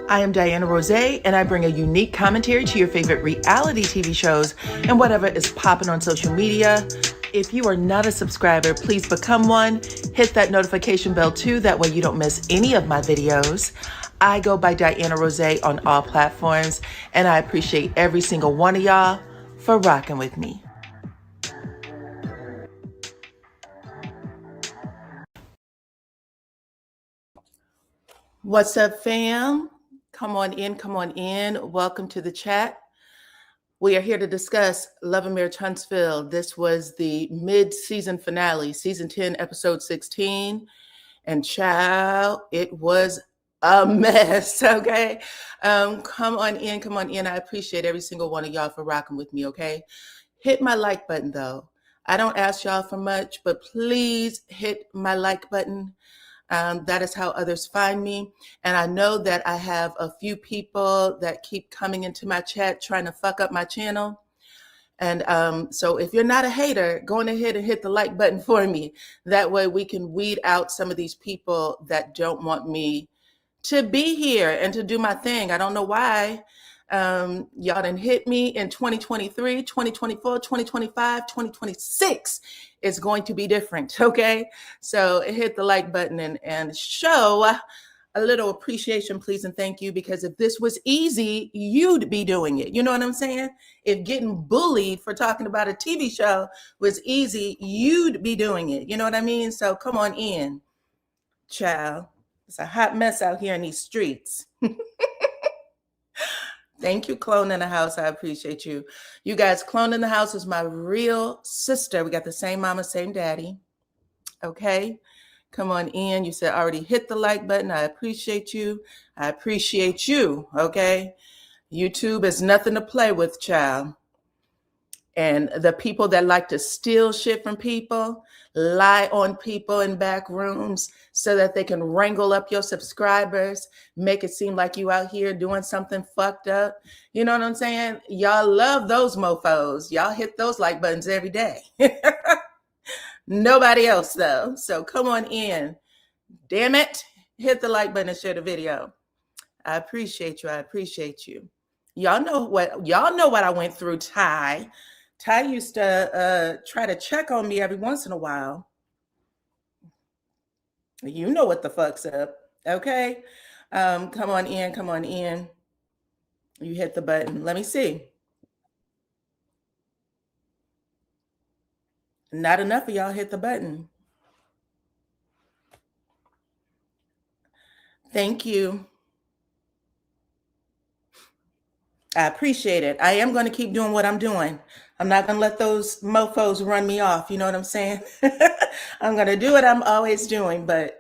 I am DYANAROZAY, and I bring a unique commentary to your favorite reality TV shows and whatever is popping on social media. If you are not a subscriber, please become one. Hit that notification bell too, that way you don't miss any of my videos. I go by DYANAROZAY on all platforms, and I appreciate every single one of y'all for rocking with me. What's up, fam? Come on in, come on in. Welcome to the chat. We are here to discuss LAMH Huntsville. This was the mid-season finale, season 10, episode 16. And child, it was a mess, okay? Come on in, come on in. I appreciate every single one of y'all for rocking with me, okay? Hit my like button, though. I don't ask y'all for much, but please hit my like button. That is how others find me. And I know that I have a few people that keep coming into my chat trying to fuck up my channel. And so if you're not a hater, go on ahead and hit the like button for me. That way we can weed out some of these people that don't want me to be here and to do my thing. I don't know why. Y'all done hit me in 2023, 2024, 2025, 2026 is going to be different, okay? So hit the like button and show a little appreciation, please, and thank you, because if this was easy, you'd be doing it. You know what I'm saying? If getting bullied for talking about a TV show was easy, you'd be doing it. You know what I mean? So come on in, child. It's a hot mess out here in these streets. Thank you, Clone in the House. I appreciate you. You guys, Clone in the House is my real sister. We got the same mama, same daddy. Okay? Come on in. You said already hit the like button. I appreciate you. I appreciate you. Okay? YouTube is nothing to play with, child. And the people that like to steal shit from people, lie on people in back rooms so that they can wrangle up your subscribers, make it seem like you out here doing something fucked up. You know what I'm saying? Y'all love those mofos. Y'all hit those like buttons every day. Nobody else, though. So come on in. Damn it. Hit the like button and share the video. I appreciate you. I appreciate you. Y'all know what I went through, Ty. Ty used to try to check on me every once in a while. You know what the fuck's up, okay? Come on in, come on in. You hit the button. Let me see. Not enough of y'all hit the button. Thank you. I appreciate it. I am going to keep doing what I'm doing. I'm not going to let those mofos run me off. You know what I'm saying? I'm going to do what I'm always doing. But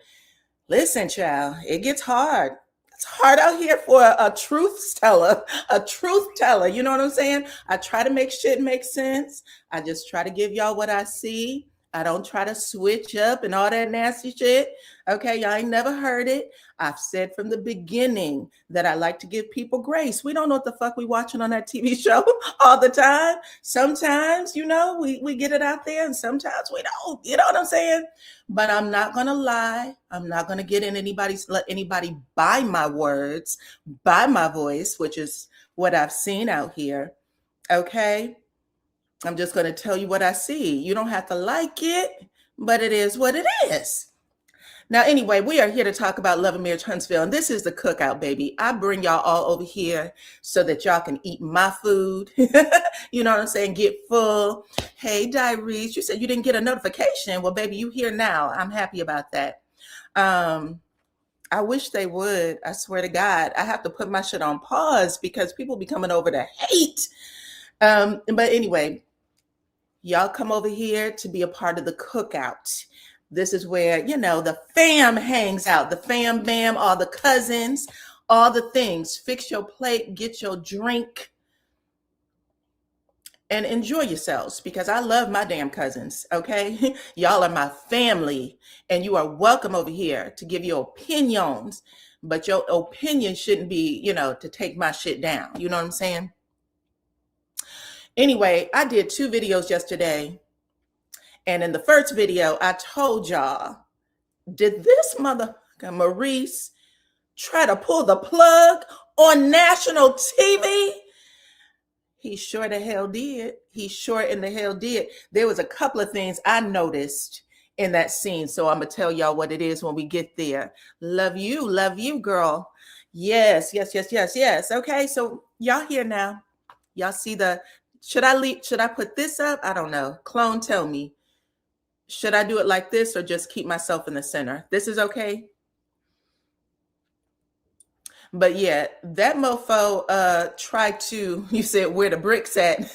listen, child, it gets hard. It's hard out here for a truth teller, You know what I'm saying? I try to make shit make sense. I just try to give y'all what I see. I don't try to switch up and all that nasty shit. Okay, y'all ain't never heard it. I've said from the beginning that I like to give people grace. We don't know what the fuck we watching on that TV show all the time. Sometimes, you know, we get it out there and sometimes we don't. You know what I'm saying? But I'm not going to lie. I'm not going to let anybody buy my words, buy my voice, which is what I've seen out here. Okay? I'm just going to tell you what I see. You don't have to like it, but it is what it is. Now, anyway, we are here to talk about LAMH Huntsville, and this is the cookout, baby. I bring y'all all over here so that y'all can eat my food. You know what I'm saying? Get full. Hey, Diaries, you said you didn't get a notification. Well, baby, you here now. I'm happy about that. I wish they would. I swear to God. I have to put my shit on pause because people be coming over to hate. But anyway, y'all come over here to be a part of the cookout. This is where, you know, the fam hangs out. The fam bam, all the cousins, all the things. Fix your plate, get your drink, and enjoy yourselves because I love my damn cousins, okay? Y'all are my family, and you are welcome over here to give your opinions, but your opinion shouldn't be, you know, to take my shit down. You know what I'm saying? Anyway, I did 2 videos yesterday. And in the first video, I told y'all, did this motherfucker Maurice try to pull the plug on national TV? He sure the hell did. He sure in the hell did. There was a couple of things I noticed in that scene. So I'm going to tell y'all what it is when we get there. Love you, girl. Yes. Okay, so y'all here now. Y'all see the, should I put this up? I don't know. Clone, tell me. Should I do it like this or just keep myself in the center? This is okay? But yeah, that mofo tried to, you said where the bricks at?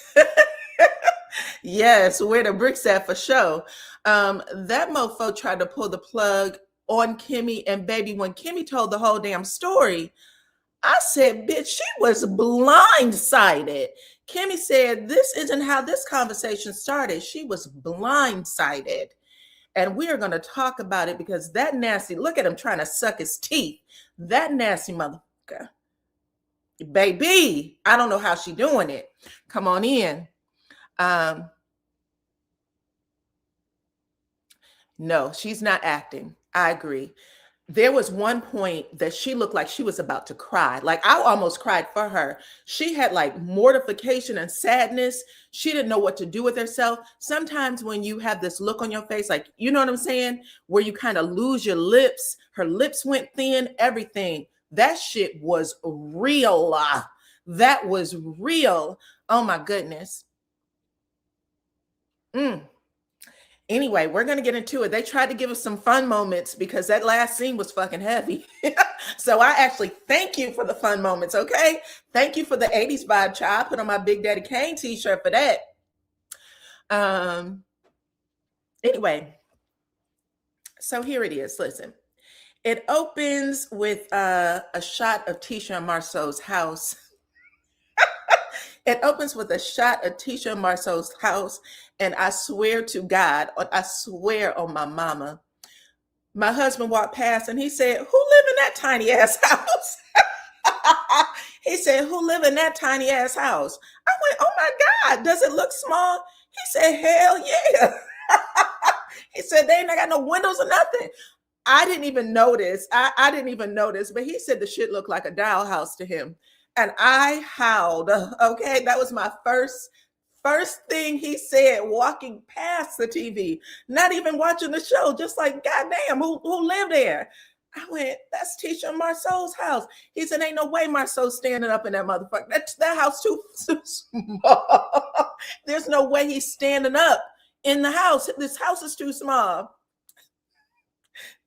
Yes, where the bricks at for sure. That mofo tried to pull the plug on Kimmy, and baby, when Kimmy told the whole damn story, I said, bitch, she was blindsided. Kimmy said, this isn't how this conversation started. She was blindsided. And we are going to talk about it because that nasty, look at him trying to suck his teeth. That nasty motherfucker. Baby, I don't know how she doing it. Come on in. No, she's not acting. I agree. There was one point that she looked like she was about to cry. Like I almost cried for her. She had like mortification and sadness. She didn't know what to do with herself. Sometimes when you have this look on your face, like, you know what I'm saying? Where you kind of lose your lips, her lips went thin, everything. That shit was real. That was real. Oh my goodness. Anyway, we're going to get into it. They tried to give us some fun moments because that last scene was fucking heavy. So I actually thank you for the fun moments, okay? Thank you for the 80s vibe, child. I put on my Big Daddy Kane t-shirt for that. Anyway, so here it is. Listen, it opens with a shot of Tisha and Marceau's house. It opens with a shot of Tisha and Marceau's house. And I swear to God, I swear on my mama, my husband walked past and he said, who live in that tiny ass house? He said, who live in that tiny ass house? I went, oh my God, does it look small? He said, hell yeah. He said, they ain't got no windows or nothing. I didn't even notice. I didn't even notice, but he said the shit looked like a doll house to him. And I howled. Okay, that was my first thing he said walking past the TV, not even watching the show, just like, goddamn, who lived there? I went, that's Tisha Marceau's house. He said, ain't no way Marceau's standing up in that motherfucker. That house too small. There's no way he's standing up in the house. This house is too small.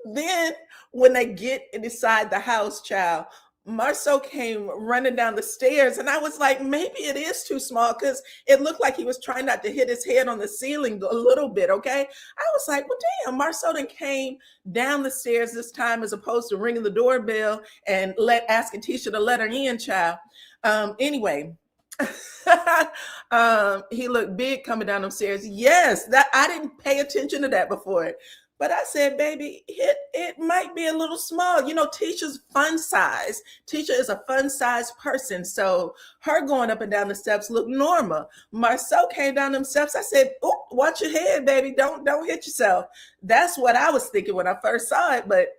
Then when they get inside the house, child, Marceau came running down the stairs, and I was like, maybe it is too small because it looked like he was trying not to hit his head on the ceiling a little bit, okay? I was like, well, damn, Marceau then came down the stairs this time as opposed to ringing the doorbell and asking Tisha to let her in, child. Anyway, he looked big coming down them stairs. Yes, that I didn't pay attention to that before. But I said, baby, it might be a little small. You know, Tisha's fun size. Tisha is a fun size person. So her going up and down the steps looked normal. Marceau came down them steps. I said, oh, watch your head, baby. Don't hit yourself. That's what I was thinking when I first saw it. But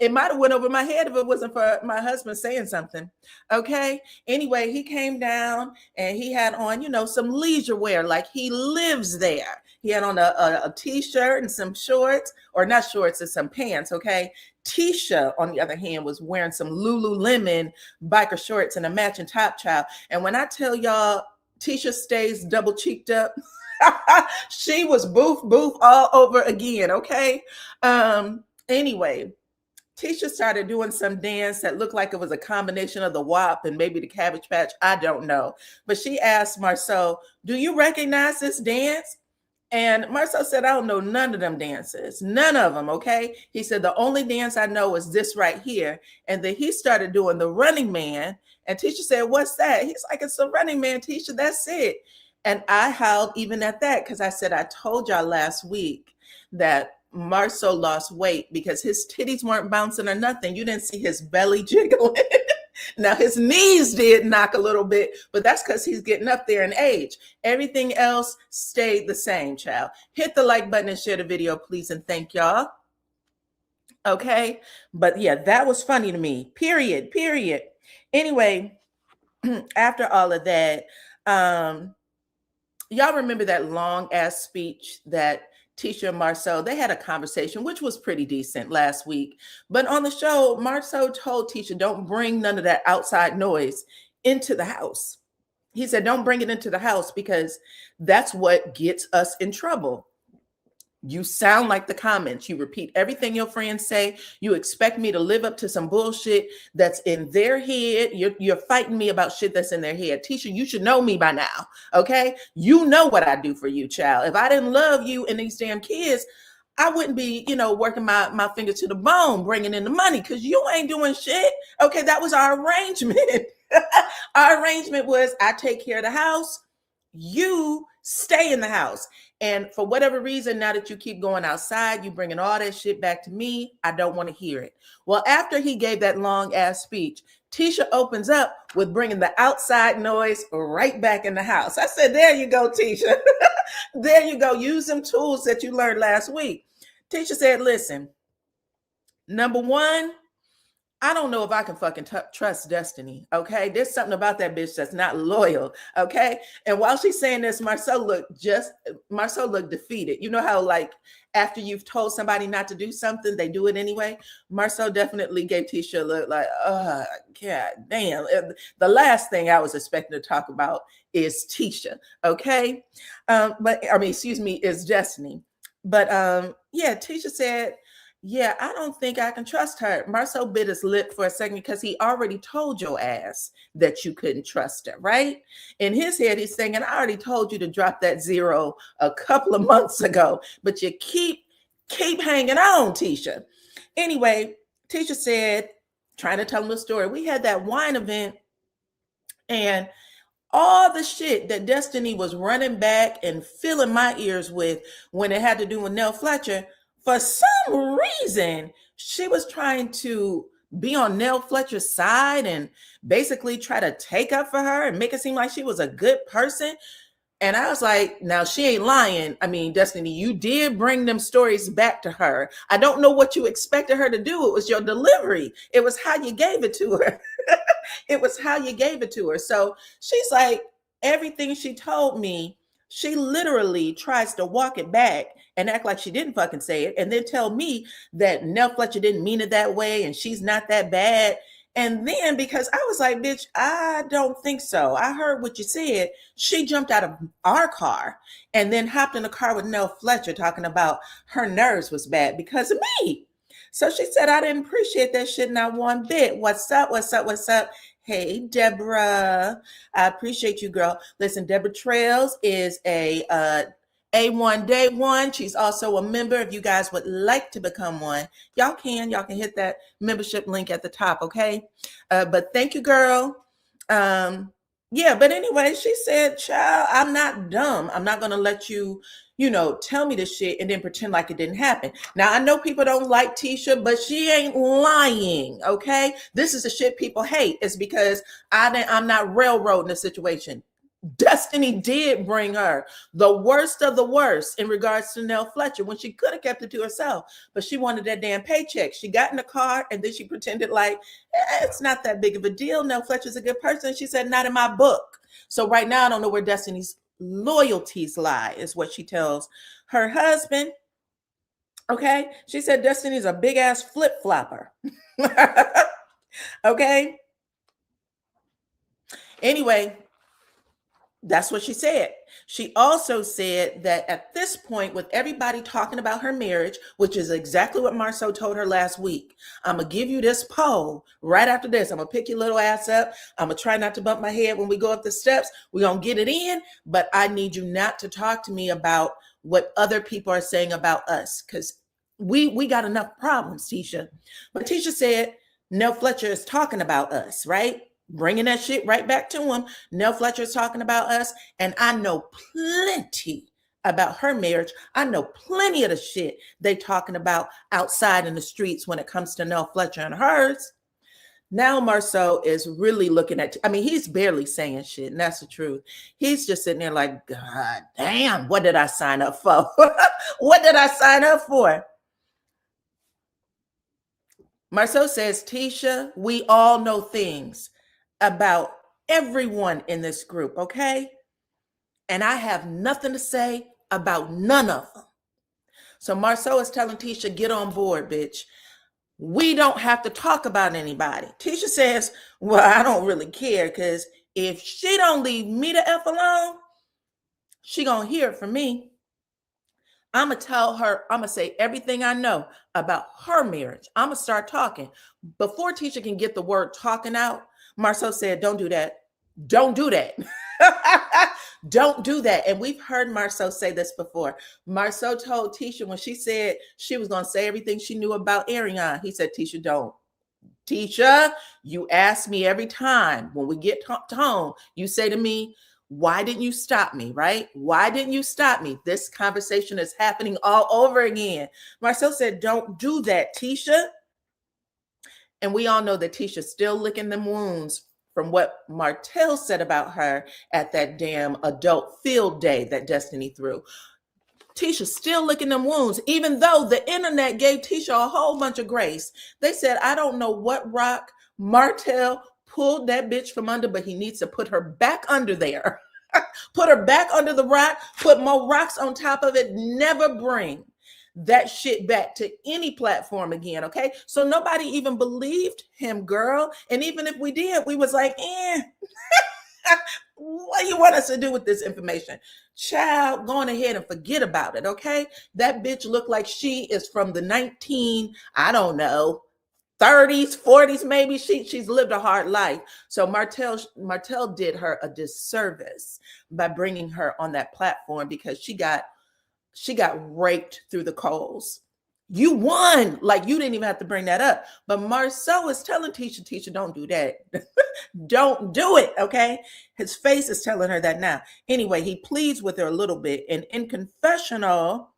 it might have went over my head if it wasn't for my husband saying something. Okay. Anyway, he came down and he had on, you know, some leisure wear, like he lives there. He had on a t-shirt and some shorts, or not shorts, and some pants. Okay. Tisha, on the other hand, was wearing some Lululemon biker shorts and a matching top, child. And when I tell y'all, Tisha stays double cheeked up. She was boof all over again. Okay. Anyway, Tisha started doing some dance that looked like it was a combination of the WAP and maybe the Cabbage Patch. I don't know. But she asked Marceau, do you recognize this dance? And Marceau said, I don't know none of them dances. None of them, okay? He said, the only dance I know is this right here. And then he started doing the Running Man. And Tisha said, what's that? He's like, it's the Running Man, Tisha, that's it. And I howled even at that because I said, I told y'all last week that Marceau lost weight because his titties weren't bouncing or nothing. You didn't see his belly jiggling. Now his knees did knock a little bit, but that's because he's getting up there in age. Everything else stayed the same, child. Hit the like button and share the video, please, and thank y'all. Okay. But yeah, that was funny to me. Period. Period. Anyway, after all of that, um, y'all remember that long ass speech that Tisha and Marceau, they had a conversation, which was pretty decent last week. But on the show, Marceau told Tisha, don't bring none of that outside noise into the house. He said, don't bring it into the house because that's what gets us in trouble. You sound like the comments. You repeat everything your friends say. You expect me to live up to some bullshit that's in their head. You're fighting me about shit that's in their head. Tisha, you should know me by now, okay? You know what I do for you, child. If I didn't love you and these damn kids, I wouldn't be, working my finger to the bone, bringing in the money because you ain't doing shit. Okay, that was our arrangement. Our arrangement was I take care of the house. You stay in the house. And for whatever reason, now that you keep going outside, you bringing all that shit back to me. I don't want to hear it. Well, after he gave that long ass speech, Tisha opens up with bringing the outside noise right back in the house. I said, there you go, Tisha. There you go. Use them tools that you learned last week. Tisha said, listen, number one, I don't know if I can fucking trust Destiny, okay? There's something about that bitch that's not loyal, okay? And while she's saying this, Marceau looked defeated. You know how, like, after you've told somebody not to do something, they do it anyway? Marceau definitely gave Tisha a look like, oh, God damn. The last thing I was expecting to talk about is Tisha, okay? Is Destiny. But, yeah, Tisha said, yeah, I don't think I can trust her. Marceau bit his lip for a second because he already told your ass that you couldn't trust her, right? In his head, he's thinking, I already told you to drop that zero a couple of months ago, but you keep hanging on, Tisha. Anyway, Tisha said, trying to tell him the story, we had that wine event and all the shit that Destiny was running back and filling my ears with when it had to do with Nell Fletcher, for some reason, she was trying to be on Nell Fletcher's side and basically try to take up for her and make it seem like she was a good person. And I was like, now she ain't lying. I mean, Destiny, you did bring them stories back to her. I don't know what you expected her to do. It was your delivery. It was how you gave it to her. It was how you gave it to her. So she's like, everything she told me, she literally tries to walk it back and act like she didn't fucking say it, and then tell me that Nell Fletcher didn't mean it that way and she's not that bad. And then because I was like, bitch, I don't think so. I heard what you said. She jumped out of our car and then hopped in the car with Nell Fletcher talking about her nerves was bad because of me. So she said, I didn't appreciate that shit not one bit. What's up? What's up? What's up? Hey, Deborah. I appreciate you, girl. Listen, Deborah Trails is a A1 Day One. She's also a member. If you guys would like to become one, y'all can hit that membership link at the top, okay? But thank you, girl. Yeah, but anyway, she said, child, I'm not dumb. I'm not going to let you, tell me this shit and then pretend like it didn't happen. Now, I know people don't like Tisha, but she ain't lying, okay? This is the shit people hate. It's because I'm not railroading the situation. Destiny did bring her the worst of the worst in regards to Nell Fletcher when she could have kept it to herself, but she wanted that damn paycheck. She got in the car and then she pretended like it's not that big of a deal. Nell Fletcher's a good person. She said, not in my book. So right now, I don't know where Destiny's loyalties lie, is what she tells her husband. Okay. She said Destiny's a big ass flip flopper. Okay. Anyway, that's what she said. She also said that at this point, with everybody talking about her marriage, which is exactly what Marceau told her last week, I'm going to give you this poll right after this. I'm going to pick your little ass up. I'm going to try not to bump my head when we go up the steps. We're going to get it in, but I need you not to talk to me about what other people are saying about us, because we got enough problems, Tisha. But Tisha said, Nell Fletcher is talking about us, right? Bringing that shit right back to him. Nell Fletcher is talking about us, and I know plenty about her marriage. I know plenty of the shit they talking about outside in the streets when it comes to Nell Fletcher and hers. Now Marceau is really looking at, he's barely saying shit, and that's the truth. He's just sitting there like, God damn, what did I sign up for? What did I sign up for? Marceau says, Tisha, we all know things about everyone in this group, okay? And I have nothing to say about none of them. So Marceau is telling Tisha, get on board, bitch. We don't have to talk about anybody. Tisha says, well, I don't really care, because if she don't leave me the F alone, she gonna hear it from me. I'm gonna tell her, I'm gonna say everything I know about her marriage. I'm gonna start talking. Before Tisha can get the word talking out, Marceau said, don't do that. Don't do that. Don't do that. And we've heard Marceau say this before. Marceau told Tisha when she said she was gonna say everything she knew about Ariane, he said, Tisha, don't. Tisha, you ask me every time when we get home, you say to me, why didn't you stop me, right? Why didn't you stop me? This conversation is happening all over again. Marceau said, don't do that, Tisha. And we all know that Tisha's still licking them wounds from what Martell said about her at that damn adult field day that Destiny threw. Tisha's still licking them wounds, even though the internet gave Tisha a whole bunch of grace. They said, I don't know what rock Martell pulled that bitch from under, but he needs to put her back under there. Put her back under the rock, put more rocks on top of it, never bring that shit back to any platform again, okay? So nobody even believed him, girl. And even if we did, we was like, what do you want us to do with this information? Child, go on ahead and forget about it, okay? That bitch looked like she is from the I don't know, 30s, 40s, maybe. She's lived a hard life. So Martell did her a disservice by bringing her on that platform, because she got raked through the coals. You won. Like, you didn't even have to bring that up. But Marceau is telling Tisha, don't do that. Don't do it, okay? His face is telling her that now. Anyway, he pleads with her a little bit. And in confessional,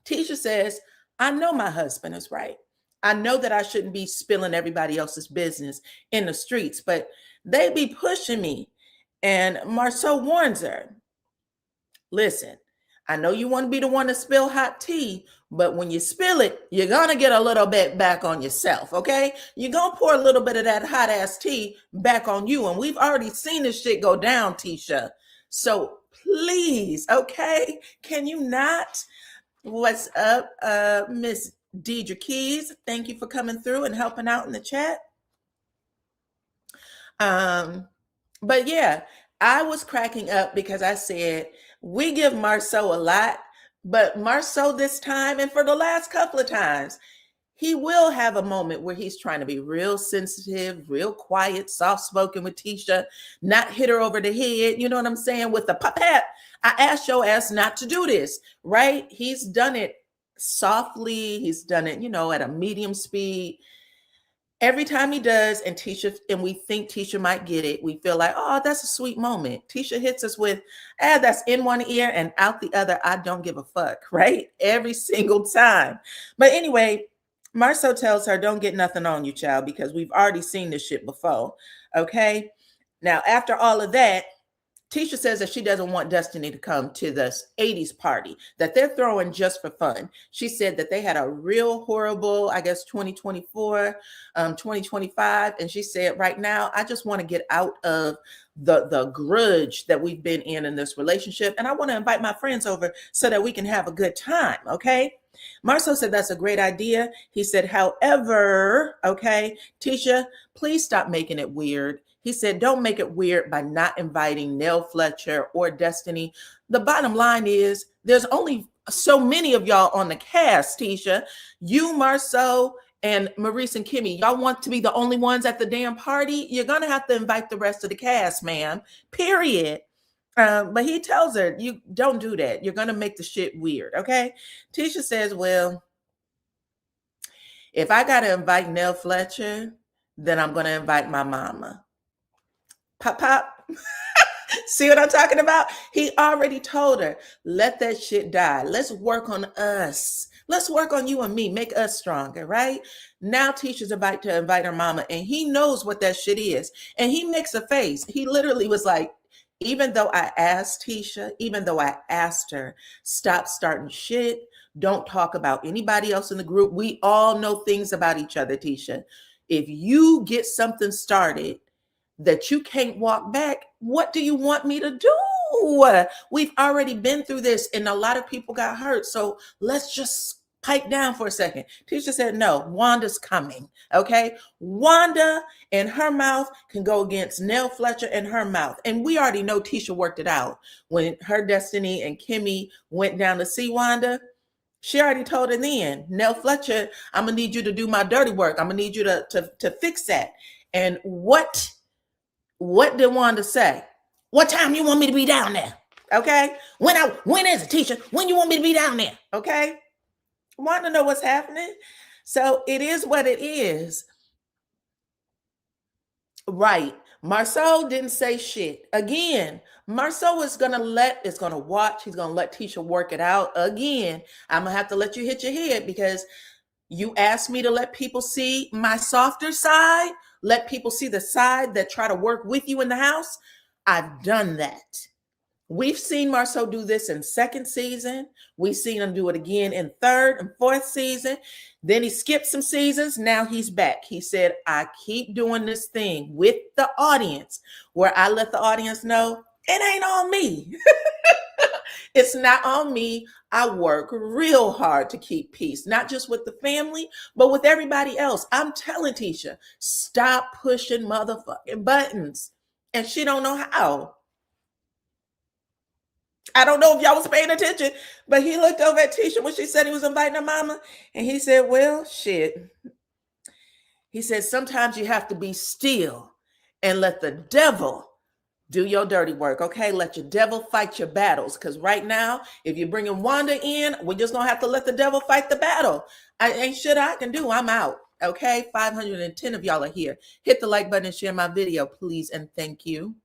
Tisha says, I know my husband is right. I know that I shouldn't be spilling everybody else's business in the streets, but they be pushing me. And Marceau warns her, listen, I know you want to be the one to spill hot tea, but when you spill it, you're going to get a little bit back on yourself, okay? You're going to pour a little bit of that hot ass tea back on you. And we've already seen this shit go down, Tisha. So please, okay? Can you not? What's up, Miss Deidre Keys? Thank you for coming through and helping out in the chat. But yeah, I was cracking up because I said, we give Marceau a lot, but Marceau this time, and for the last couple of times, he will have a moment where he's trying to be real sensitive, real quiet, soft-spoken with Tisha, not hit her over the head, you know what I'm saying, with the pop-pat. I asked your ass not to do this, right? He's done it softly. He's done it, at a medium speed. Every time he does, and we think Tisha might get it, we feel like, oh, that's a sweet moment. Tisha hits us with, that's in one ear and out the other. I don't give a fuck, right? Every single time. But anyway, Marceau tells her, don't get nothing on you, child, because we've already seen this shit before, okay? Now, after all of that, Tisha says that she doesn't want Destiny to come to this 80s party that they're throwing just for fun. She said that they had a real horrible, 2024, 2025. And she said, right now, I just want to get out of the grudge that we've been in this relationship. And I want to invite my friends over so that we can have a good time, okay? Marceau said that's a great idea. He said, however, okay, Tisha, please stop making it weird. He said, don't make it weird by not inviting Nell Fletcher or Destiny. The bottom line is there's only so many of y'all on the cast, Tisha. You, Marceau, and Maurice and Kimmy, y'all want to be the only ones at the damn party? You're going to have to invite the rest of the cast, ma'am, period. But he tells her, you don't do that. You're going to make the shit weird, okay? Tisha says, well, if I got to invite Nell Fletcher, then I'm going to invite my mama. Pop, pop. See what I'm talking about? He already told her, let that shit die. Let's work on us. Let's work on you and me. Make us stronger, right? Now Tisha's about to invite her mama, and he knows what that shit is. And he makes a face. He literally was like, even though I asked Tisha, even though I asked her, stop starting shit, Don't talk about anybody else in the group. We all know things about each other, Tisha. If you get something started that you can't walk back, what do you want me to do? We've already been through this and a lot of people got hurt. So let's just pipe down for a second. Tisha said, no, Wanda's coming. Okay. Wanda and her mouth can go against Nell Fletcher and her mouth. And we already know Tisha worked it out when her Destiny and Kimmy went down to see Wanda. She already told her then, Nell Fletcher, I'm gonna need you to do my dirty work. I'm gonna need you to fix that. And what did Wanda say? What time you want me to be down there? Okay. When is it, Tisha? When you want me to be down there? Okay. Want to know what's happening? So it is what it is. Right. Marceau didn't say shit. Again, Marceau is going to watch. He's going to let Tisha work it out. Again, I'm going to have to let you hit your head because you asked me to let people see my softer side, let people see the side that try to work with you in the house. I've done that. We've seen Marceau do this in second season. We've seen him do it again in third and fourth season. Then he skipped some seasons. Now he's back. He said, I keep doing this thing with the audience where I let the audience know it ain't on me. It's not on me. I work real hard to keep peace, not just with the family, but with everybody else. I'm telling Tisha, stop pushing motherfucking buttons. And she don't know how. I don't know if y'all was paying attention, but he looked over at Tisha when she said he was inviting her mama. And he said, well, shit. He said, sometimes you have to be still and let the devil do your dirty work. Okay. Let your devil fight your battles. Because right now, if you're bringing Wanda in, we're just going to have to let the devil fight the battle. Ain't shit I can do. I'm out. Okay. 510 of y'all are here. Hit the like button and share my video, please. And thank you.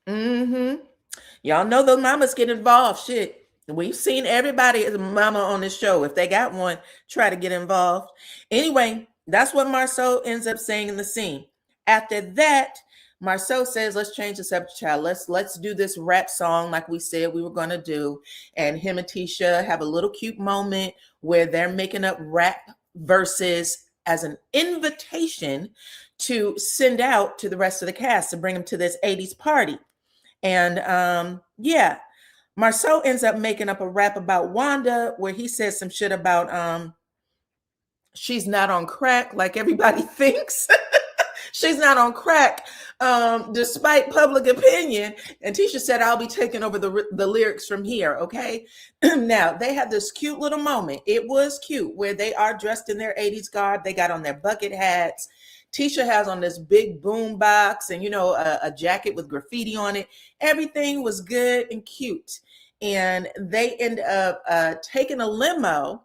Y'all know those mamas get involved. Shit. We've seen everybody as a mama on this show. If they got one, try to get involved. Anyway, that's what Marceau ends up saying in the scene. After that, Marceau says, let's change the subject, child. Let's do this rap song like we said we were going to do. And him and Tisha have a little cute moment where they're making up rap verses as an invitation to send out to the rest of the cast to bring them to this 80s party. And yeah, Marceau ends up making up a rap about Wanda where he says some shit about she's not on crack like everybody thinks. She's not on crack, despite public opinion. And Tisha said, I'll be taking over the lyrics from here, okay? Now, they had this cute little moment. It was cute where they are dressed in their 80s garb. They got on their bucket hats. Tisha has on this big boom box and, you know, a jacket with graffiti on it. Everything was good and cute. And they end up taking a limo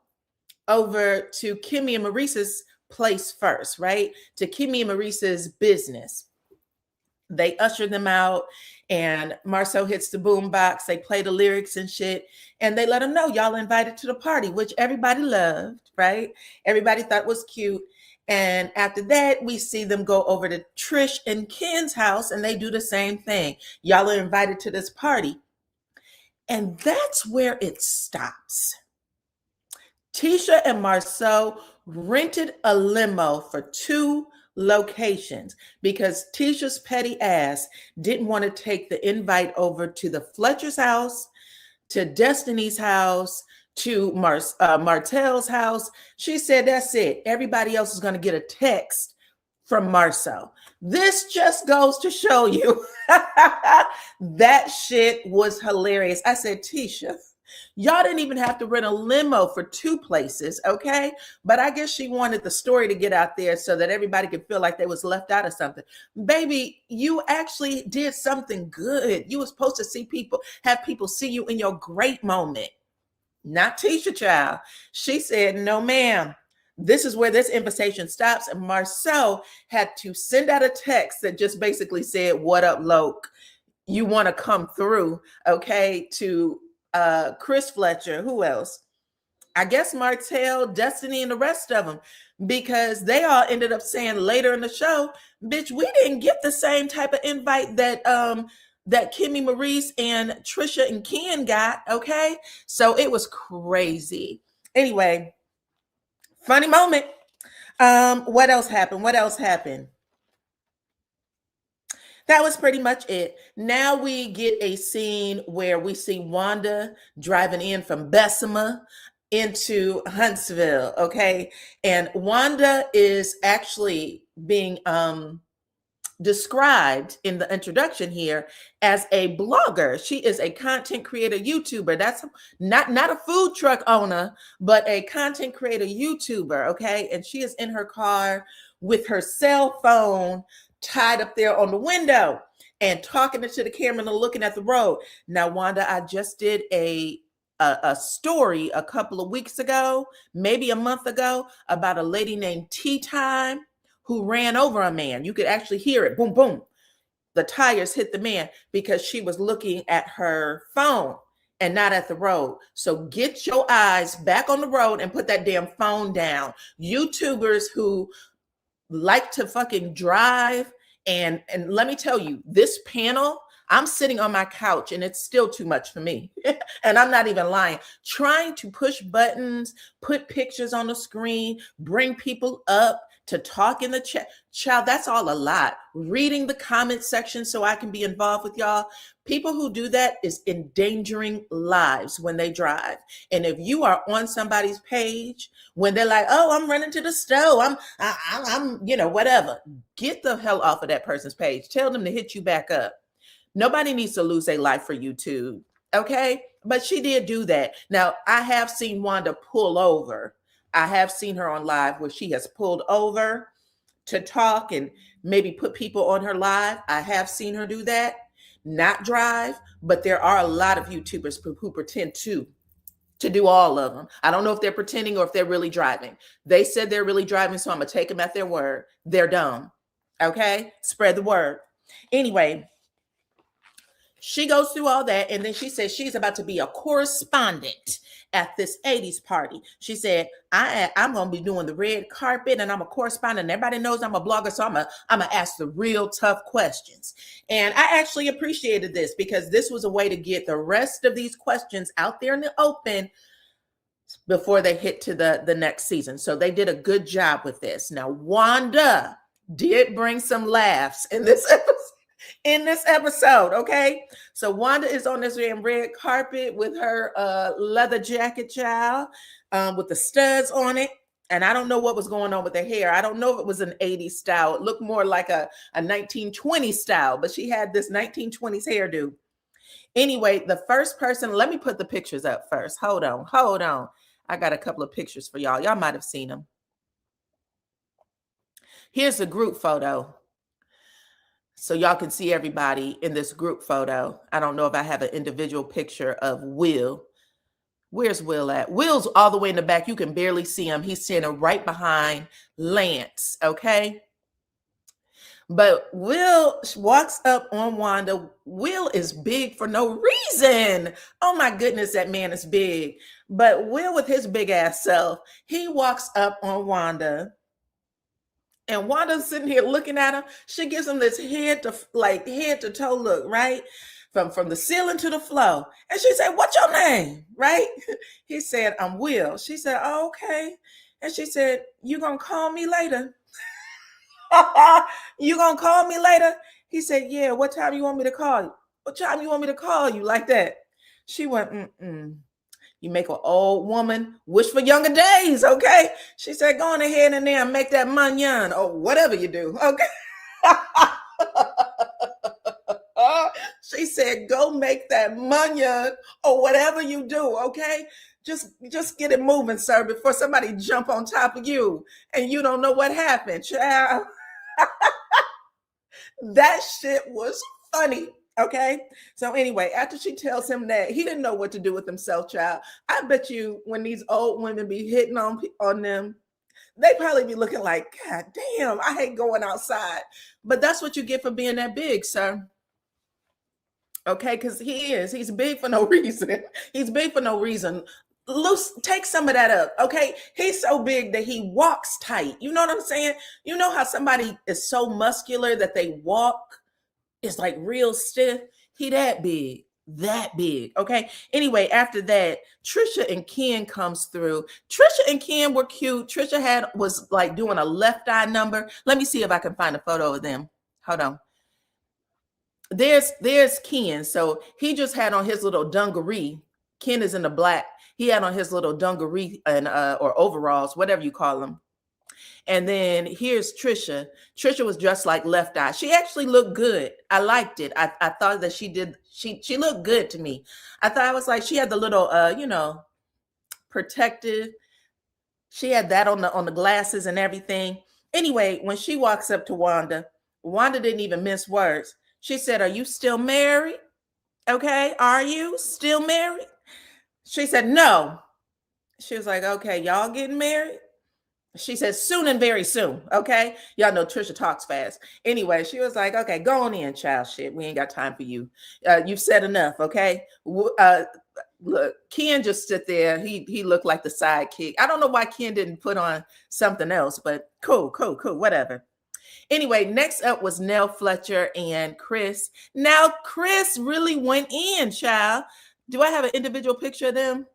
over to Kimmy and Maurice's place first, right? To Kimmy and Maurice's business. They usher them out and Marceau hits the boom box. They play the lyrics and shit. And they let them know y'all invited to the party, which everybody loved, right? Everybody thought was cute. And after that, we see them go over to Trish and Ken's house and they do the same thing. Y'all are invited to this party. And that's where it stops. Tisha and Marceau rented a limo for 2 locations because Tisha's petty ass didn't want to take the invite over to the Fletcher's house, to Destiny's house, to Martell's house. She said, that's it. Everybody else is going to get a text from Marceau. This just goes to show you that shit was hilarious. I said, Tisha, y'all didn't even have to rent a limo for 2 places, okay? But I guess she wanted the story to get out there so that everybody could feel like they was left out of something. Baby, you actually did something good. You were supposed to see people, have people see you in your great moment. Not Tisha, child. She said, no, ma'am. This is where this invitation stops. And Marceau had to send out a text that just basically said, what up, Loke? You want to come through, okay, to Chris Fletcher. Who else? I guess Martell, Destiny, and the rest of them, because they all ended up saying later in the show, bitch, we didn't get the same type of invite that that Kimmy Maurice and Trisha and Ken got, okay? So it was crazy. Anyway, funny moment. What else happened? What else happened? That was pretty much it. Now we get a scene where we see Wanda driving in from Bessemer into Huntsville, okay? And Wanda is actually being described in the introduction here as a blogger. She is a content creator, YouTuber. That's not a food truck owner, but a content creator, YouTuber, okay? And she is in her car with her cell phone tied up there on the window and talking into the camera and looking at the road. Now, Wanda, I just did a story a couple of weeks ago, maybe a month ago, about a lady named Tea Time who ran over a man. You could actually hear it, boom, boom. The tires hit the man because she was looking at her phone and not at the road. So get your eyes back on the road and put that damn phone down. YouTubers who like to fucking drive, and let me tell you, this panel, I'm sitting on my couch and it's still too much for me. And I'm not even lying. Trying to push buttons, put pictures on the screen, bring people up to talk in the chat. Child, that's all a lot. Reading the comment section so I can be involved with y'all. People who do that is endangering lives when they drive. And if you are on somebody's page when they're like, "Oh, I'm running to the stove, I'm you know, whatever," get the hell off of that person's page. Tell them to hit you back up. Nobody needs to lose their life for YouTube, okay? But she did do that. Now, I have seen Wanda pull over. I have seen her on live where she has pulled over to talk and maybe put people on her live. I have seen her do that, not drive, but there are a lot of YouTubers who pretend to do all of them. I don't know if they're pretending or if they're really driving. They said they're really driving, so I'm going to take them at their word. They're dumb, okay? Spread the word. Anyway, she goes through all that, and then she says she's about to be a correspondent at this 80s party. She said, I'm going to be doing the red carpet, and I'm a correspondent. And everybody knows I'm a blogger, so I'm going to ask the real tough questions. And I actually appreciated this because this was a way to get the rest of these questions out there in the open before they hit to the next season. So they did a good job with this. Now, Wanda did bring some laughs in this episode, okay? So Wanda is on this red carpet with her leather jacket, child, with the studs on it. And I don't know what was going on with her hair. I don't know if it was an 80s style. It looked more like a 1920s style, but she had this 1920s hairdo. Anyway, the first person, let me put the pictures up first. Hold on. I got a couple of pictures for y'all. Y'all might have seen them. Here's a group photo. So y'all can see everybody in this group photo. I don't know if I have an individual picture of Will. Where's Will at? Will's all the way in the back. You can barely see him. He's standing right behind Lance, okay? But Will walks up on Wanda. Will is big for no reason. Oh my goodness, that man is big. But Will, with his big ass self, he walks up on Wanda. And Wanda's sitting here looking at him. She gives him this head to toe look, right? From the ceiling to the floor. And she said, "What's your name?" Right? He said, "I'm Will." She said, "Oh, okay." And she said, "You gonna call me later?" "You gonna call me later?" He said, "Yeah, what time you want me to call you?" "What time you want me to call you?" Like that. She went, You make an old woman wish for younger days, okay? She said, "Go on ahead and there and make that mignon," or whatever you do, okay? She said, "Go make that mignon or whatever you do, okay? Just get it moving, sir, before somebody jump on top of you and you don't know what happened, child." That shit was funny. Okay. So anyway, after she tells him that, he didn't know what to do with himself, child. I bet you when these old women be hitting on them, they probably be looking like, "God damn, I hate going outside." But that's what you get for being that big, sir. Okay, because he's big for no reason. He's big for no reason. Loose, take some of that up. Okay. He's so big that he walks tight. You know what I'm saying? You know how somebody is so muscular that they walk is like real stiff. He that big. That big. Okay. Anyway, after that, Trisha and Ken comes through. Trisha and Ken were cute. Trisha was like doing a left eye number. Let me see if I can find a photo of them. Hold on. There's Ken. So he just had on his little dungaree. Ken is in the black. He had on his little dungaree and or overalls, whatever you call them. And then here's Trisha. Trisha was dressed like Left Eye. She actually looked good. I liked it. I thought that she looked good to me. I thought I was like, she had the little protective. She had that on the glasses and everything. Anyway, when she walks up to Wanda didn't even mince words. She said, "Are you still married? Okay, are you still married?" She said, "No." She was like, "Okay, y'all getting married?" She says, "Soon and very soon." Okay. Y'all know Trisha talks fast. Anyway, she was like, "Okay, go on in, child. Shit. We ain't got time for you. You've said enough." Okay. Look, Ken just stood there. He looked like the sidekick. I don't know why Ken didn't put on something else, but cool, whatever. Anyway, next up was Nell Fletcher and Chris. Now, Chris really went in, child. Do I have an individual picture of them?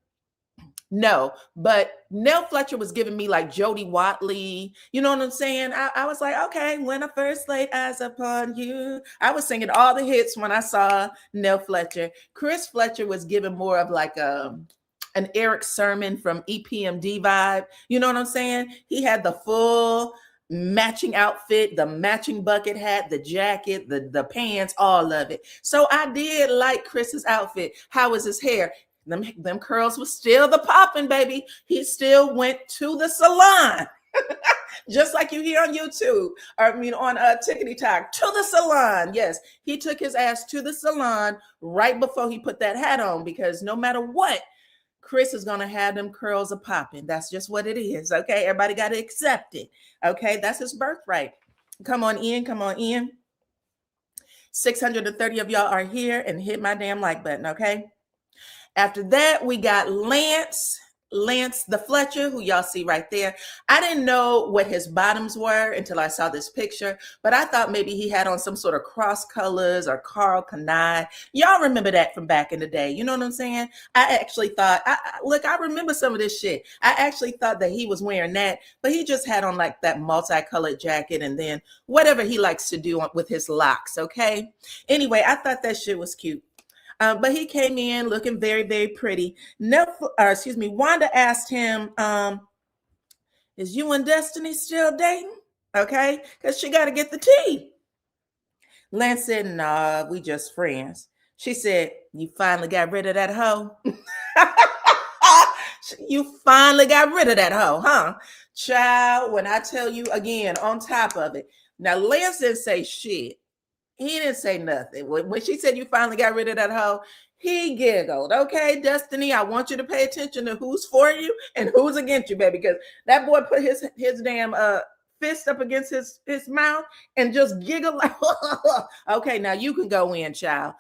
No, but Nell Fletcher was giving me like Jody Watley. You know what I'm saying? I was like, okay, when I first laid eyes upon you. I was singing all the hits when I saw Nell Fletcher. Chris Fletcher was giving more of like an Eric Sermon from EPMD vibe. You know what I'm saying? He had the full matching outfit, the matching bucket hat, the jacket, the pants, all of it. So I did like Chris's outfit. How was his hair? Them curls was still the popping, baby. He still went to the salon. Just like you hear on YouTube, or I mean on Tickety Talk, to the salon. Yes, he took his ass to the salon right before he put that hat on, because no matter what, Chris is gonna have them curls a popping. That's just what it is. Okay, everybody got to accept it. Okay, that's his birthright. Come on in, come on in. 630 of y'all are here, and hit my damn like button. Okay. After that, we got Lance the Fletcher, who y'all see right there. I didn't know what his bottoms were until I saw this picture, but I thought maybe he had on some sort of cross colors or Carl Kanai. Y'all remember that from back in the day. You know what I'm saying? I actually thought, I remember some of this shit. I actually thought that he was wearing that, but he just had on like that multicolored jacket and then whatever he likes to do with his locks, okay? Anyway, I thought that shit was cute. But he came in looking very, very pretty. Wanda asked him, is you and Destiny still dating? Okay, because she got to get the tea. Lance said, "Nah, we just friends." She said, "You finally got rid of that hoe?" You finally got rid of that hoe, huh? Child, when I tell you again, on top of it. Now, Lance didn't say shit. He didn't say nothing. When she said you finally got rid of that hoe, he giggled. Okay, Destiny, I want you to pay attention to who's for you and who's against you, baby, because that boy put his damn fist up against his mouth and just giggled like, okay, now you can go in, child.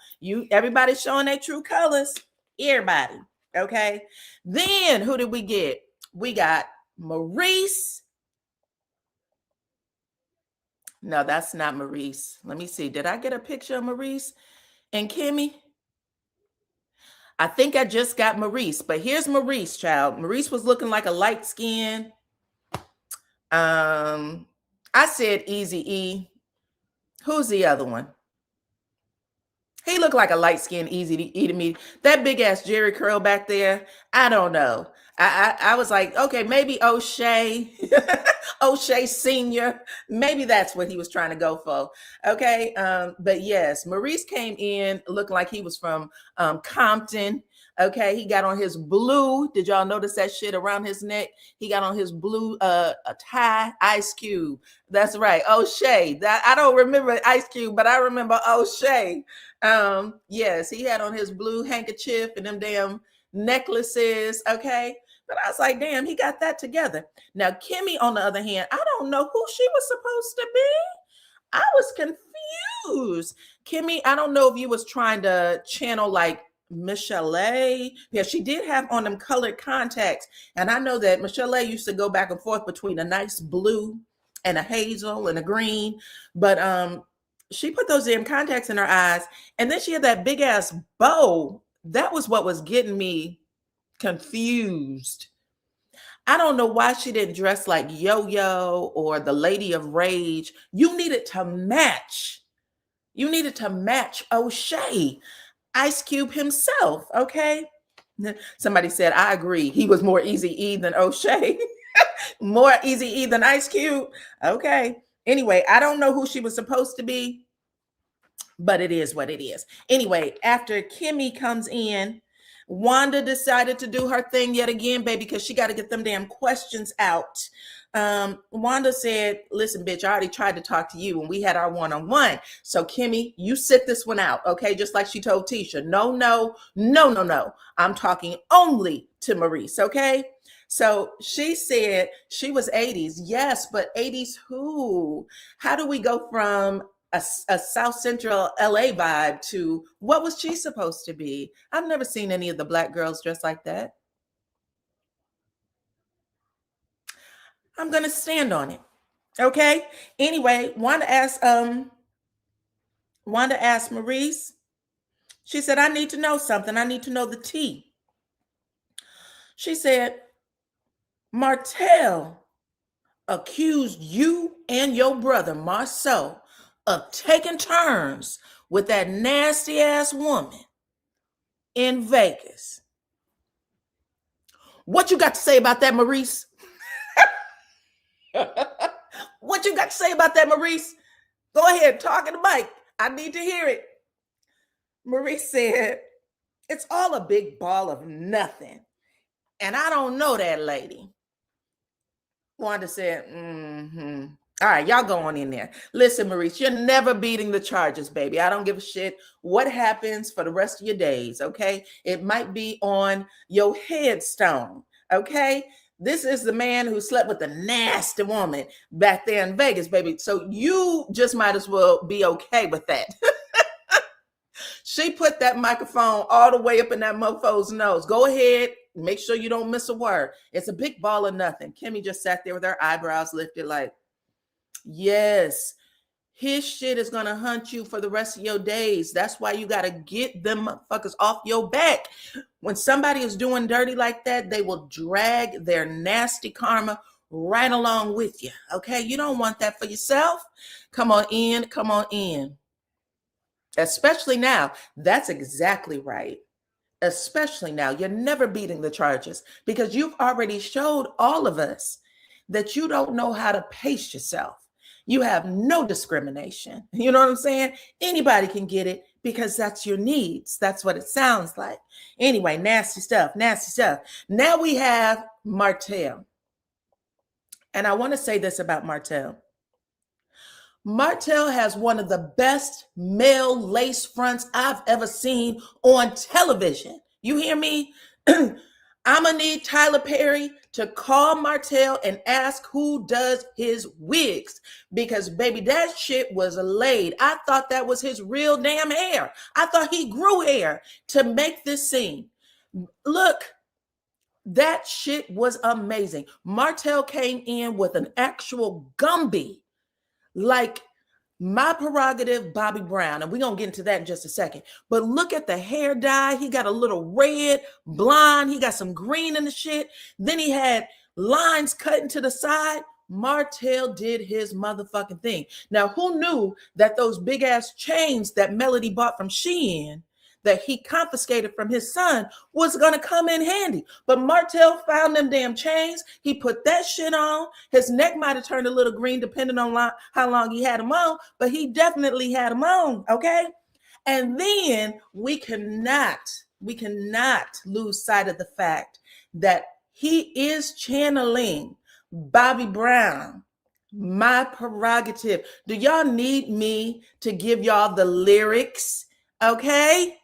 Everybody's showing their true colors. Everybody. Okay. Then who did we get? We got Maurice. No, that's not Maurice. Let me see. Did I get a picture of Maurice and Kimmy? I think I just got Maurice, but here's Maurice, child. Maurice was looking like a light skin. I said Easy-E. Who's the other one? He looked like a light skin Easy-E to me. That big ass Jerry curl back there. I don't know. I was like, okay, maybe O'Shea. O'Shea Sr. Maybe that's what he was trying to go for. Okay. But yes, Maurice came in looking like he was from Compton. Okay. He got on his blue. Did y'all notice that shit around his neck? He got on his blue a tie, Ice Cube. That's right. O'Shea. I don't remember Ice Cube, but I remember O'Shea. Yes, he had on his blue handkerchief and them damn necklaces. Okay. But I was like, damn, he got that together. Now, Kimmy, on the other hand, I don't know who she was supposed to be. I was confused. Kimmy, I don't know if you was trying to channel like Michelle. Yeah, she did have on them colored contacts. And I know that Michelle used to go back and forth between a nice blue and a hazel and a green. But She put those damn contacts in her eyes, and then she had that big ass bow. That was what was getting me confused. I don't know why she didn't dress like Yo-Yo or the Lady of Rage. You needed to match. You needed to match O'Shea, Ice Cube himself, okay? Somebody said, I agree. He was more Eazy-E than O'Shea. More Eazy-E than Ice Cube. Okay. Anyway, I don't know who she was supposed to be, but it is what it is. Anyway, after Kimmy comes in, Wanda decided to do her thing yet again, baby, because she got to get them damn questions out. Wanda said, listen, bitch, I already tried to talk to you when we had our one-on-one. So Kimmy, you sit this one out, okay? Just like she told Tisha, no. I'm talking only to Maurice, okay? So she said she was 80s. Yes, but 80s who? How do we go from a South Central LA vibe to what was she supposed to be? I've never seen any of the black girls dressed like that. I'm going to stand on it. Okay. Anyway, Wanda asked Maurice. She said, I need to know something. I need to know the tea. She said, Martell accused you and your brother Marceau of taking turns with that nasty ass woman in Vegas. What you got to say about that, Maurice? What you got to say about that, Maurice? Go ahead, talk in the mic. I need to hear it. Maurice said, it's all a big ball of nothing. And I don't know that lady. Wanda said, All right, y'all go on in there. Listen, Maurice, you're never beating the charges, baby. I don't give a shit what happens for the rest of your days, okay? It might be on your headstone, okay? This is the man who slept with the nasty woman back there in Vegas, baby. So you just might as well be okay with that. She put that microphone all the way up in that mofo's nose. Go ahead. Make sure you don't miss a word. It's a big ball of nothing. Kimmy just sat there with her eyebrows lifted like, yes, his shit is going to hunt you for the rest of your days. That's why you got to get them motherfuckers off your back. When somebody is doing dirty like that, they will drag their nasty karma right along with you. Okay? You don't want that for yourself. Come on in. Come on in. Especially now. That's exactly right. Especially now. You're never beating the charges because you've already showed all of us that you don't know how to pace yourself. You have no discrimination. You know what I'm saying? Anybody can get it because that's your needs. That's what it sounds like. Anyway, nasty stuff, nasty stuff. Now we have Martell. And I want to say this about Martell. Martell has one of the best male lace fronts I've ever seen on television. You hear me? I'm going to need Tyler Perry to call Martell and ask who does his wigs because, baby, that shit was laid. I thought that was his real damn hair. I thought he grew hair to make this scene. Look, that shit was amazing. Martell came in with an actual Gumby, like my prerogative, Bobby Brown. And we're going to get into that in just a second. But look at the hair dye. He got a little red, blonde. He got some green in the shit. Then he had lines cut into the side. Martell did his motherfucking thing. Now, who knew that those big ass chains that Melody bought from Shein that he confiscated from his son was going to come in handy. But Martell found them damn chains. He put that shit on. His neck might have turned a little green depending on how long he had them on, but he definitely had them on, okay? And then we cannot lose sight of the fact that he is channeling Bobby Brown, my prerogative. Do y'all need me to give y'all the lyrics, okay?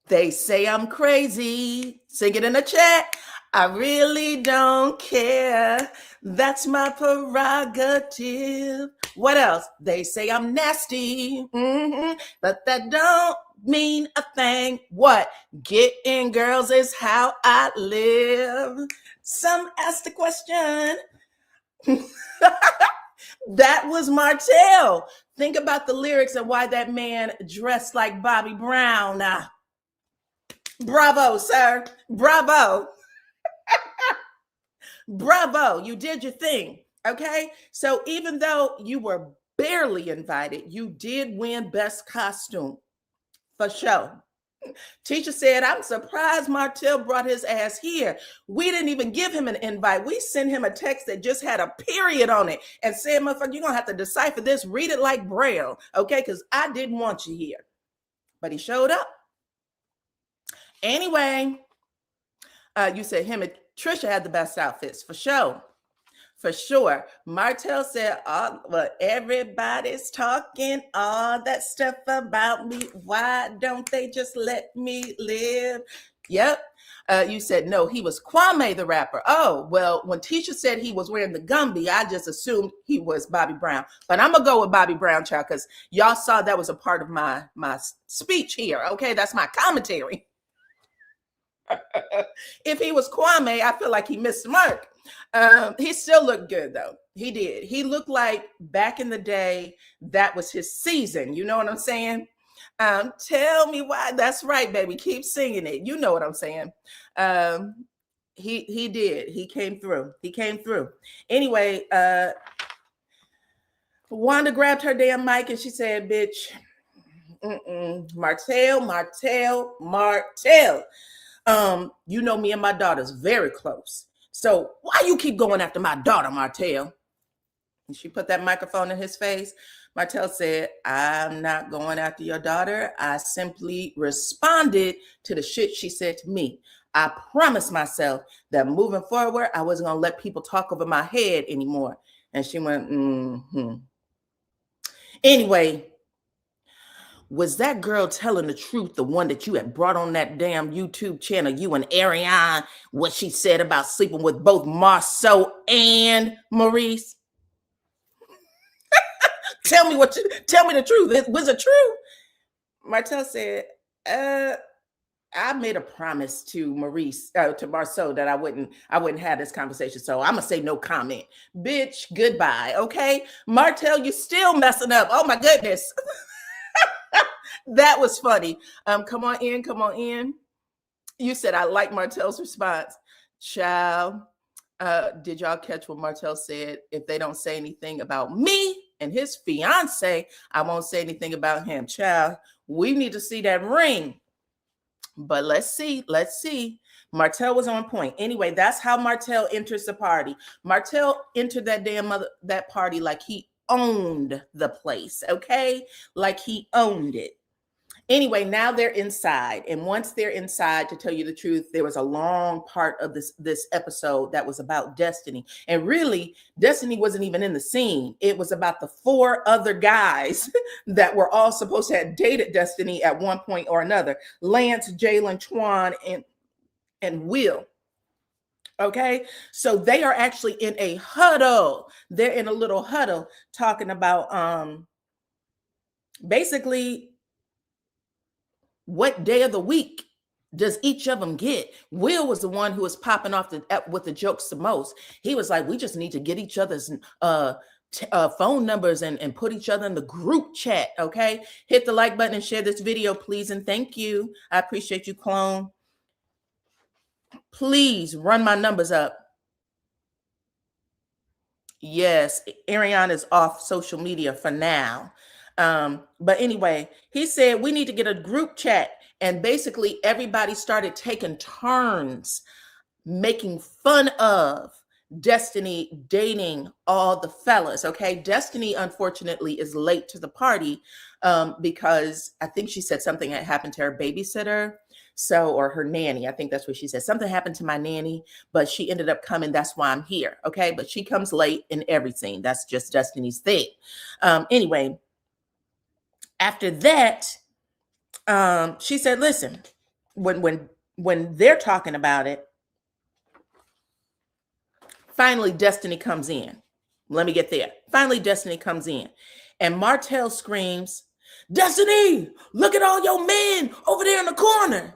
They say I'm crazy. Sing it in the chat. I really don't care. That's my prerogative. What else? They say I'm nasty. But that don't mean a thing. What? Getting girls is how I live. Some ask the question. That was Martell. Think about the lyrics and why that man dressed like Bobby Brown. Bravo, sir. Bravo. Bravo. You did your thing. Okay. So even though you were barely invited, you did win best costume for sure. Teacher said, I'm surprised Martell brought his ass here. We didn't even give him an invite. We sent him a text that just had a period on it and said, motherfucker, you're going to have to decipher this. Read it like Braille, okay? Because I didn't want you here. But he showed up. Anyway, you said him and Trisha had the best outfits, for sure. For sure. Martell said, well, everybody's talking all that stuff about me. Why don't they just let me live? Yep. You said, no, he was Kwame the rapper. Oh, well, when Tisha said he was wearing the Gumby, I just assumed he was Bobby Brown. But I'm going to go with Bobby Brown, child, because y'all saw that was a part of my speech here. Okay, that's my commentary. If he was Kwame, I feel like he missed the mark. He still looked good, though. He did. He looked like back in the day, that was his season. You know what I'm saying? Tell me why. That's right, baby. Keep singing it. You know what I'm saying? He did. He came through. He came through. Anyway, Wanda grabbed her damn mic and she said, bitch, Martell. You know me and my daughter's very close. So why you keep going after my daughter, Martell? And she put that microphone in his face. Martell said, I'm not going after your daughter. I simply responded to the shit she said to me. I promised myself that moving forward, I wasn't going to let people talk over my head anymore. And she went, Anyway, was that girl telling the truth, the one that you had brought on that damn YouTube channel, you and Ariane, what she said about sleeping with both Marceau and Maurice? Tell me the truth. Was it true? Martell said, I made a promise to Maurice, to Marceau, that I wouldn't have this conversation. So I'm gonna say no comment. Bitch, goodbye. Okay. Martell, you still messing up. Oh my goodness. That was funny. Come on in. You said, I like Martell's response. Child, did y'all catch what Martell said? If they don't say anything about me and his fiance, I won't say anything about him. Child, we need to see that ring. But let's see. Martell was on point. Anyway, that's how Martell enters the party. Martell entered that party like he owned the place, okay? Like he owned it. Anyway, now they're inside. And once they're inside, to tell you the truth, there was a long part of this episode that was about Destiny. And really, Destiny wasn't even in the scene. It was about the 4 other guys that were all supposed to have dated Destiny at one point or another. Lance, Jalen, Twan, and Will. Okay, so they are actually in a huddle. They're in a little huddle talking about basically, what day of the week does each of them get? Will was the one who was popping off with the jokes the most. He was like, we just need to get each other's phone numbers and put each other in the group chat, okay? Hit the like button and share this video, please, and thank you. I appreciate you, clone. Please run my numbers up. Yes, Ariane is off social media for now. But anyway, he said we need to get a group chat, and basically everybody started taking turns making fun of Destiny dating all the fellas. Okay, Destiny unfortunately is late to the party because I think she said something had happened to her babysitter, or her nanny. I think that's what she said. Something happened to my nanny, but she ended up coming. That's why I'm here. Okay, but she comes late in everything. That's just Destiny's thing. Anyway. After that, she said, listen, when they're talking about it, finally Destiny comes in. Let me get there. Finally, Destiny comes in. And Martell screams, Destiny, look at all your men over there in the corner.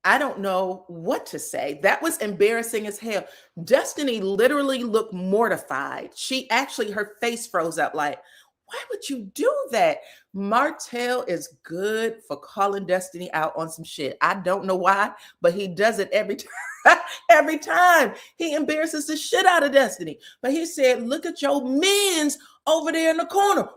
I don't know what to say. That was embarrassing as hell. Destiny literally looked mortified. She actually, her face froze up like, why would you do that? Martell is good for calling Destiny out on some shit. I don't know why, but he does it every time. Every time he embarrasses the shit out of Destiny. But he said, look at your men's over there in the corner.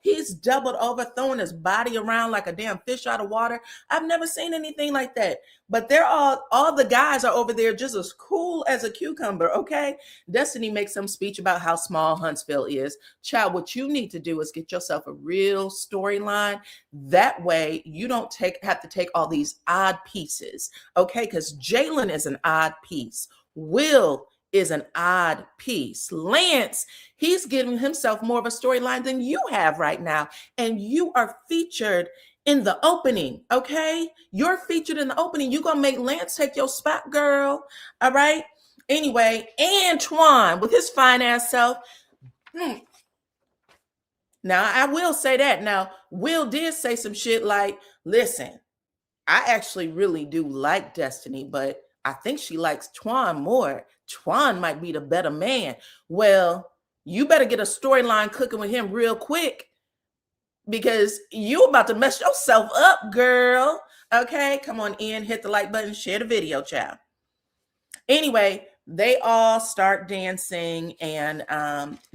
He's doubled over, throwing his body around like a damn fish out of water. I've never seen anything like that. But they're all the guys are over there just as cool as a cucumber, okay? Destiny makes some speech about how small Huntsville is. Child, what you need to do is get yourself a real storyline. That way you don't have to take all these odd pieces, okay? Because Jalen is an odd piece. Will is an odd piece. Lance, he's giving himself more of a storyline than you have right now. And you are featured in the opening, okay? You're featured in the opening. You're going to make Lance take your spot, girl. All right? Anyway, Antoine with his fine ass self. Now, I will say that. Now, Will did say some shit like, listen, I actually really do like Destiny, but I think she likes Twan more. Twan might be the better man. Well, you better get a storyline cooking with him real quick because you about to mess yourself up, girl. Okay, come on in, hit the like button, share the video, child. Anyway, they all start dancing, and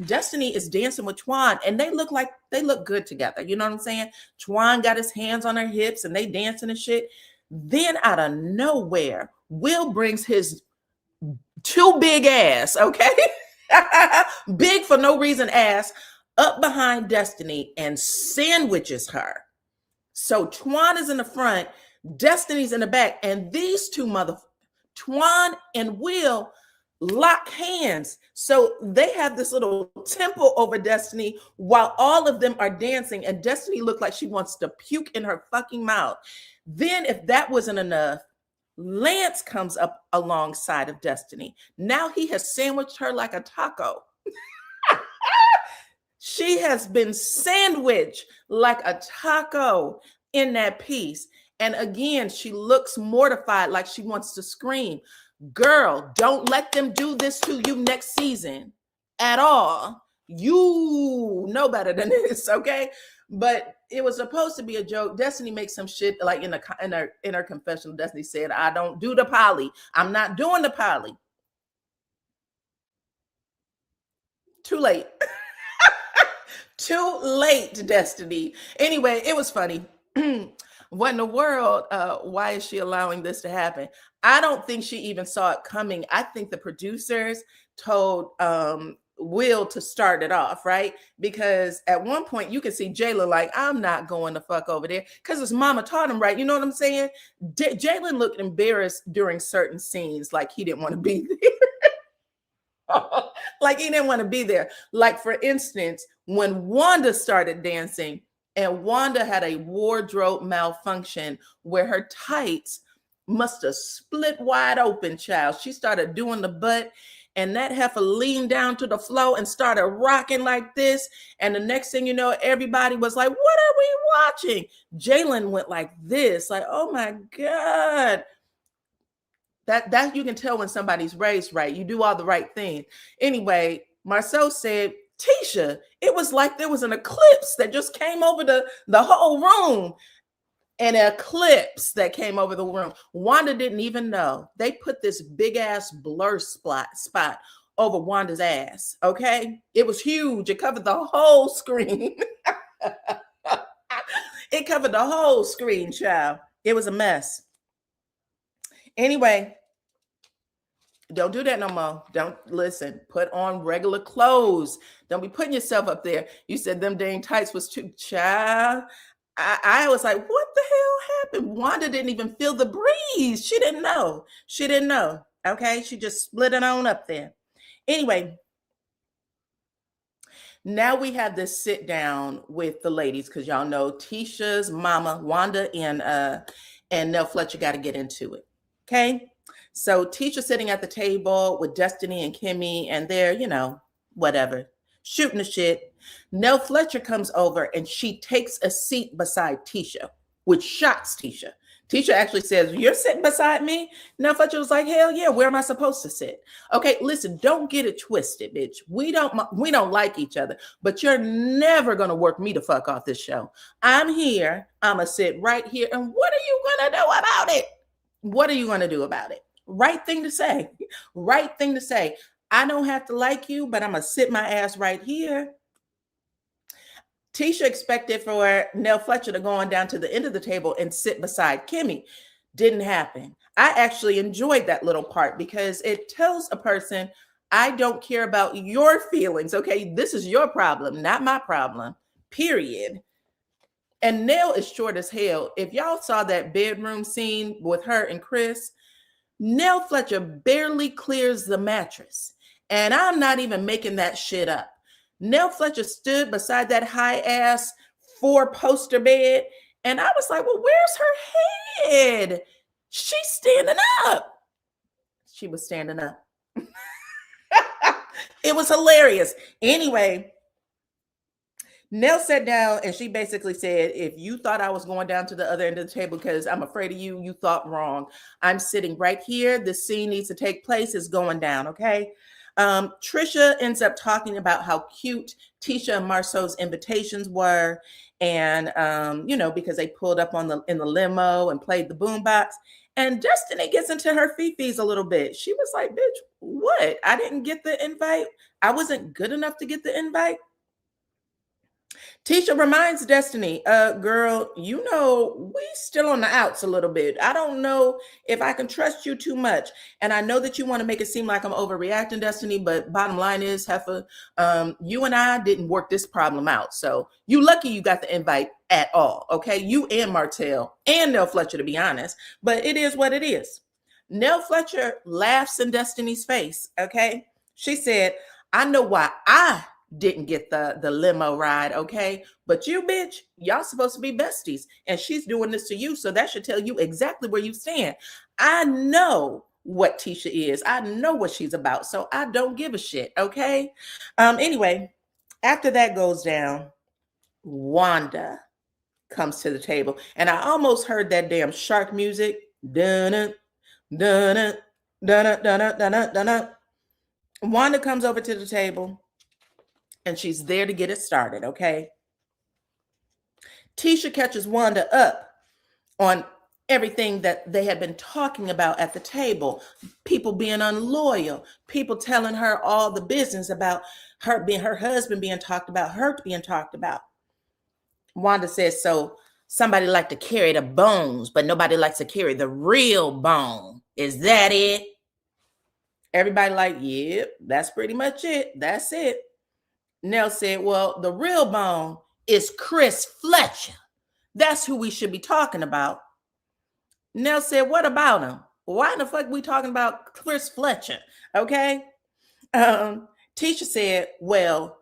Destiny is dancing with Twan, and they look good together. You know what I'm saying? Twan got his hands on her hips, and they dancing and shit. Then out of nowhere, Will brings his too big ass, okay? Big for no reason ass up behind Destiny and sandwiches her. So Twan is in the front, Destiny's in the back, and these two Twan and Will lock hands. So they have this little temple over Destiny while all of them are dancing, and Destiny looked like she wants to puke in her fucking mouth. Then if that wasn't enough, Lance comes up alongside of Destiny. Now he has sandwiched her like a taco. She has been sandwiched like a taco in that piece. And again, she looks mortified, like she wants to scream. Girl, don't let them do this to you next season at all. You know better than this, okay? But it was supposed to be a joke. Destiny makes some shit like in her confessional. Destiny said, I don't do the poly. I'm not doing the poly. Too late. Too late, Destiny. Anyway, it was funny. What in the world? Why is she allowing this to happen? I don't think she even saw it coming. I think the producers told Will to start it off, right? Because at one point you can see Jalen like, I'm not going the fuck over there because his mama taught him right. You know what I'm saying? Jalen looked embarrassed during certain scenes, like he didn't want to be there. Like he didn't want to be there. Like for instance, when Wanda started dancing and Wanda had a wardrobe malfunction where her tights must have split wide open, child. She started doing the butt, and that heifer leaned down to the floor and started rocking like this. And the next thing you know, everybody was like, what are we watching? Jalen went like this, like, oh my God. That you can tell when somebody's raised right. You do all the right things. Anyway, Marceau said, Tisha, it was like there was an eclipse that just came over the whole room. An eclipse that came over the room. Wanda didn't even know. They put this big ass blur spot over Wanda's ass. Okay. It was huge. It covered the whole screen. It covered the whole screen, child. It was a mess. Anyway, don't do that no more. Don't listen. Put on regular clothes. Don't be putting yourself up there. You said them dang tights was too, child. I was like, what the hell happened? Wanda didn't even feel the breeze. She didn't know. She didn't know. Okay. She just split it on up there. Anyway, now we have this sit down with the ladies because y'all know Tisha's mama, Wanda, and Nell Fletcher got to get into it. Okay. So Tisha sitting at the table with Destiny and Kimmy, and they're, whatever, shooting the shit. Nell Fletcher comes over and she takes a seat beside Tisha, which shocks Tisha Teacher actually says, you're sitting beside me? Now Fletcher was like, hell yeah, where am I supposed to sit? Okay, listen, don't get it twisted, bitch. We don't like each other, but you're never gonna work me to fuck off this show. I'm here, I'ma sit right here, and what are you gonna do about it? What are you gonna do about it? Right thing to say. Right thing to say. I don't have to like you, but I'm gonna sit my ass right here. Tisha expected for Nell Fletcher to go on down to the end of the table and sit beside Kimmy. Didn't happen. I actually enjoyed that little part because it tells a person, I don't care about your feelings. Okay, this is your problem, not my problem, period. And Nell is short as hell. If y'all saw that bedroom scene with her and Chris, Nell Fletcher barely clears the mattress. And I'm not even making that shit up. Nell Fletcher stood beside that high-ass 4-poster bed, and I was like, well, where's her head? She's standing up. She was standing up. It was hilarious. Anyway, Nell sat down, and she basically said, if you thought I was going down to the other end of the table because I'm afraid of you, you thought wrong. I'm sitting right here. This scene needs to take place. It's going down, okay? Trisha ends up talking about how cute Tisha and Marceau's invitations were, and because they pulled up in the limo and played the boombox. And Destiny gets into her fifis a little bit. She was like, "Bitch, what? I didn't get the invite. I wasn't good enough to get the invite." Tisha reminds Destiny, girl, we still on the outs a little bit. I don't know if I can trust you too much. And I know that you want to make it seem like I'm overreacting, Destiny, but bottom line is, Heifer, you and I didn't work this problem out. So you lucky you got the invite at all, okay? You and Martell and Nell Fletcher, to be honest. But it is what it is. Nell Fletcher laughs in Destiny's face, okay? She said, I know why I didn't get the limo ride, okay? But you, bitch, y'all supposed to be besties, and she's doing this to you, so that should tell you exactly where you stand. I know what Tisha is. I know what she's about, so I don't give a shit, okay? Anyway, after that goes down, Wanda comes to the table, and I almost heard that damn shark music. Dun-dun, dun-dun, dun-dun, dun-dun, dun-dun, dun-dun. Wanda comes over to the table, and she's there to get it started, okay? Tisha catches Wanda up on everything that they had been talking about at the table. People being unloyal, people telling her all the business about her husband being talked about, her being talked about. Wanda says, so somebody like to carry the bones, but nobody likes to carry the real bone. Is that it? Everybody like, yep, that's pretty much it. That's it. Nell said, well, the real bone is Chris Fletcher. That's who we should be talking about. Nell said, what about him? Why in the fuck we talking about Chris Fletcher? Okay. Tisha said, well,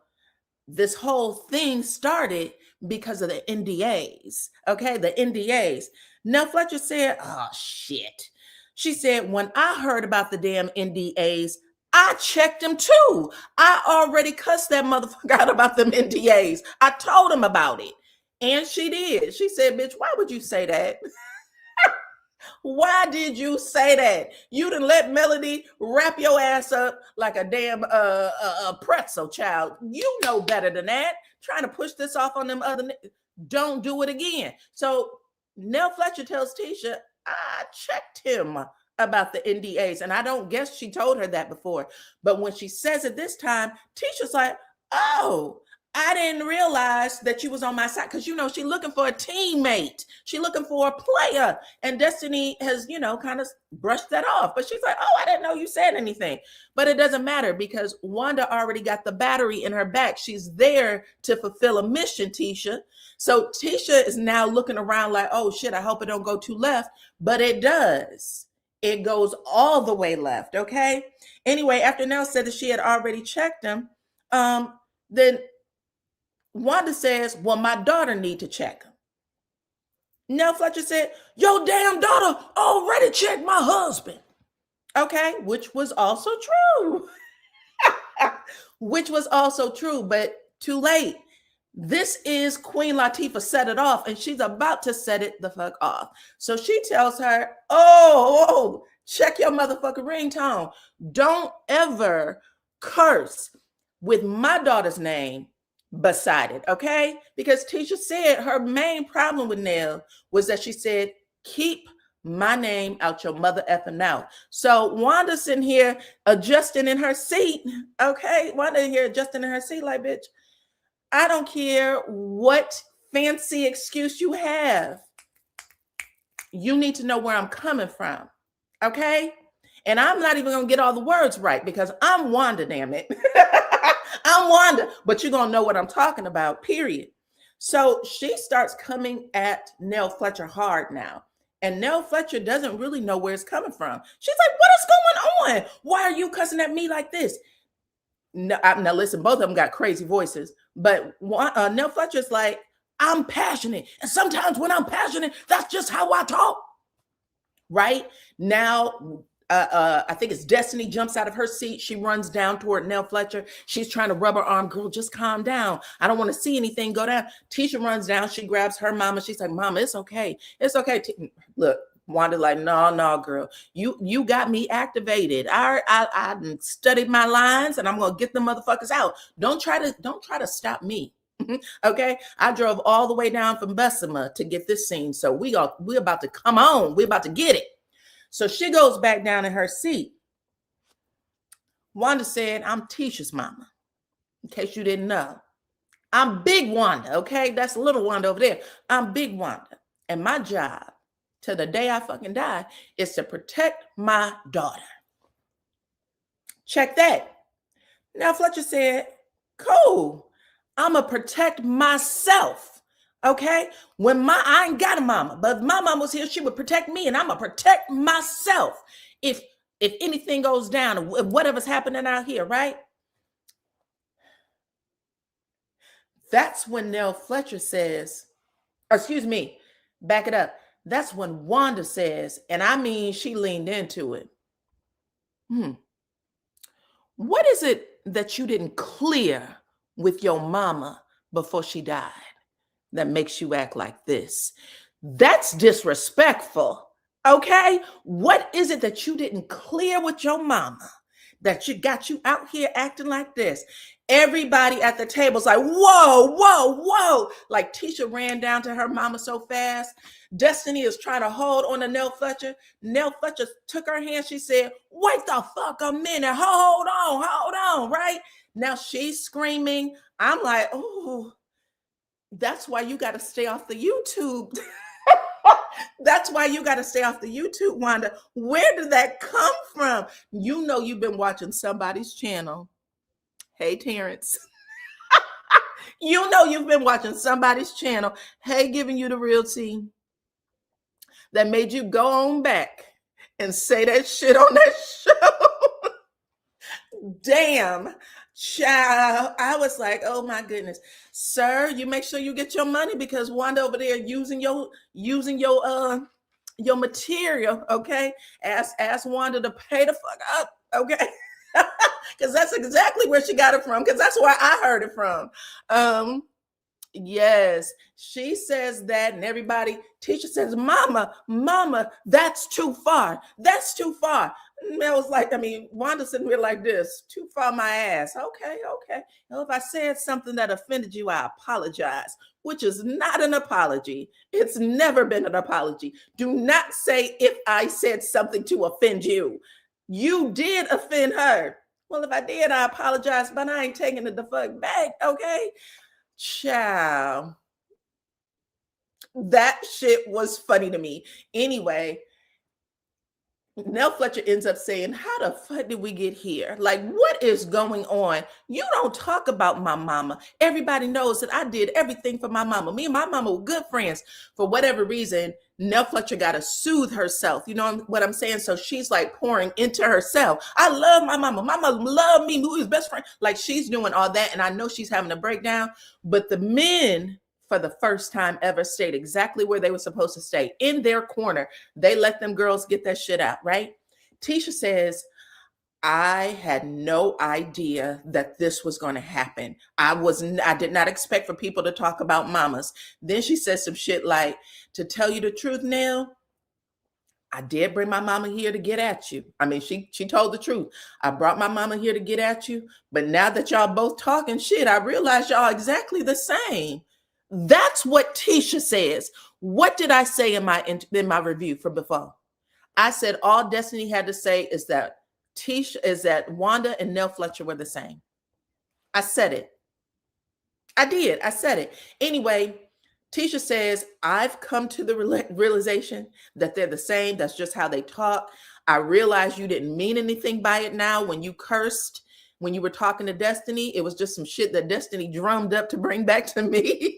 this whole thing started because of the NDAs. Okay, the NDAs. Nell Fletcher said, oh, shit. She said, when I heard about the damn NDAs, I checked him too. I already cussed that motherfucker out about them NDAs. I told him about it. And she did. She said, bitch, why would you say that? Why did you say that? You done let Melody wrap your ass up like a damn pretzel, child. You know better than that. Trying to push this off on them other don't do it again. So Nell Fletcher tells Tisha, I checked him about the NDAs. And I don't guess she told her that before. But when she says it this time, Tisha's like, oh, I didn't realize that you was on my side. Because, she's looking for a teammate. She's looking for a player. And Destiny has, kind of brushed that off. But she's like, oh, I didn't know you said anything. But it doesn't matter because Wanda already got the battery in her back. She's there to fulfill a mission, Tisha. So Tisha is now looking around like, oh, shit, I hope it don't go too left. But it does. It goes all the way left, okay? Anyway, after Nell said that she had already checked him, then Wanda says, well, my daughter need to check him. Nell Fletcher said, your damn daughter already checked my husband. Okay, which was also true. Which was also true, but too late. This is Queen Latifah set it off, and she's about to set it the fuck off. So she tells her, oh, check your motherfucking ringtone. Don't ever curse with my daughter's name beside it, okay? Because Tisha said her main problem with Nell was that she said, keep my name out your mother effing mouth. So Wanda's sitting here adjusting in her seat, okay? Wanda here adjusting in her seat like, bitch, I don't care what fancy excuse you have. You need to know where I'm coming from, okay? And I'm not even going to get all the words right because I'm Wanda, damn it. I'm Wanda, but you're going to know what I'm talking about, period. So she starts coming at Nell Fletcher hard now. And Nell Fletcher doesn't really know where it's coming from. She's like, what is going on? Why are you cussing at me like this? No, now listen, both of them got crazy voices, but Nell Fletcher's like, I'm passionate. And sometimes when I'm passionate, that's just how I talk. Right now, I think it's Destiny jumps out of her seat. She runs down toward Nell Fletcher. She's trying to rub her arm. Girl, just calm down. I don't want to see anything go down. Tisha runs down. She grabs her mama. She's like, Mama, it's okay. It's okay. Look, Wanda like, no, girl. You got me activated. I studied my lines and I'm gonna get them motherfuckers out. Don't try to stop me. Okay. I drove all the way down from Bessemer to get this scene. So we're about to come on. We're about to get it. So she goes back down in her seat. Wanda said, I'm Tisha's mama. In case you didn't know. I'm Big Wanda, okay? That's little Wanda over there. I'm Big Wanda. And my job till the day I fucking die is to protect my daughter. Check that. Now Fletcher said, cool. I'm going to protect myself. Okay. I ain't got a mama, but if my mama was here, she would protect me and I'm going to protect myself. If anything goes down, whatever's happening out here, right? That's when Nell Fletcher says, excuse me, back it up. That's when Wanda says, and I mean, she leaned into it. What is it that you didn't clear with your mama before she died that makes you act like this? That's disrespectful. Okay. What is it that you didn't clear with your mama that got you out here acting like this? Everybody at the table's like, whoa. Like Tisha ran down to her mama so fast. Destiny is trying to hold on to Nell Fletcher. Nell Fletcher took her hand. She said, wait the fuck a minute. Hold on, right? Now she's screaming. I'm like, oh, that's why you got to stay off the YouTube. That's why you got to stay off the YouTube, Wanda. Where did that come from? You know you've been watching somebody's channel. Hey, Terrence. You know you've been watching somebody's channel. Hey, giving you the real tea that made you go on back and say that shit on that show. Damn, child. I was like, oh my goodness. Sir, you make sure you get your money because Wanda over there using your material, okay? Ask Wanda to pay the fuck up, okay? Because that's exactly where she got it from, because that's where I heard it from. Yes, she says that, and everybody, Tisha says, Mama, that's too far. That's too far. And I was like, Wanda sitting here like this, too far my ass. Okay. Well, if I said something that offended you, I apologize, which is not an apology. It's never been an apology. Do not say if I said something to offend you. You did offend her. Well, if I did, I apologize, but I ain't taking it the fuck back, okay? Child. That shit was funny to me. Anyway, Nell Fletcher ends up saying, how the fuck did we get here? Like, what is going on? You don't talk about my mama. Everybody knows that I did everything for my mama. Me and my mama were good friends. For whatever reason, Nell Fletcher got to soothe herself. You know what I'm saying? So she's like pouring into herself. I love my mama. Mama loved me. We was best friend. Like she's doing all that. And I know she's having a breakdown. But the men, for the first time ever, stayed exactly where they were supposed to stay, in their corner. They let them girls get that shit out, right? Tisha says, I had no idea that this was going to happen. I did not expect for people to talk about mamas. Then she said some shit like, to tell you the truth, Nell, I did bring my mama here to get at you. I mean, she told the truth. I brought my mama here to get at you, but now that y'all both talking shit, I realize y'all exactly the same. That's what Tisha says. What did I say in my review for before? I said all Destiny had to say is that Wanda and Nell Fletcher were the same. I said it. I did. I said it. Anyway, Tisha says, I've come to the realization that they're the same. That's just how they talk. I realize you didn't mean anything by it now when you cursed, when you were talking to Destiny. It was just some shit that Destiny drummed up to bring back to me.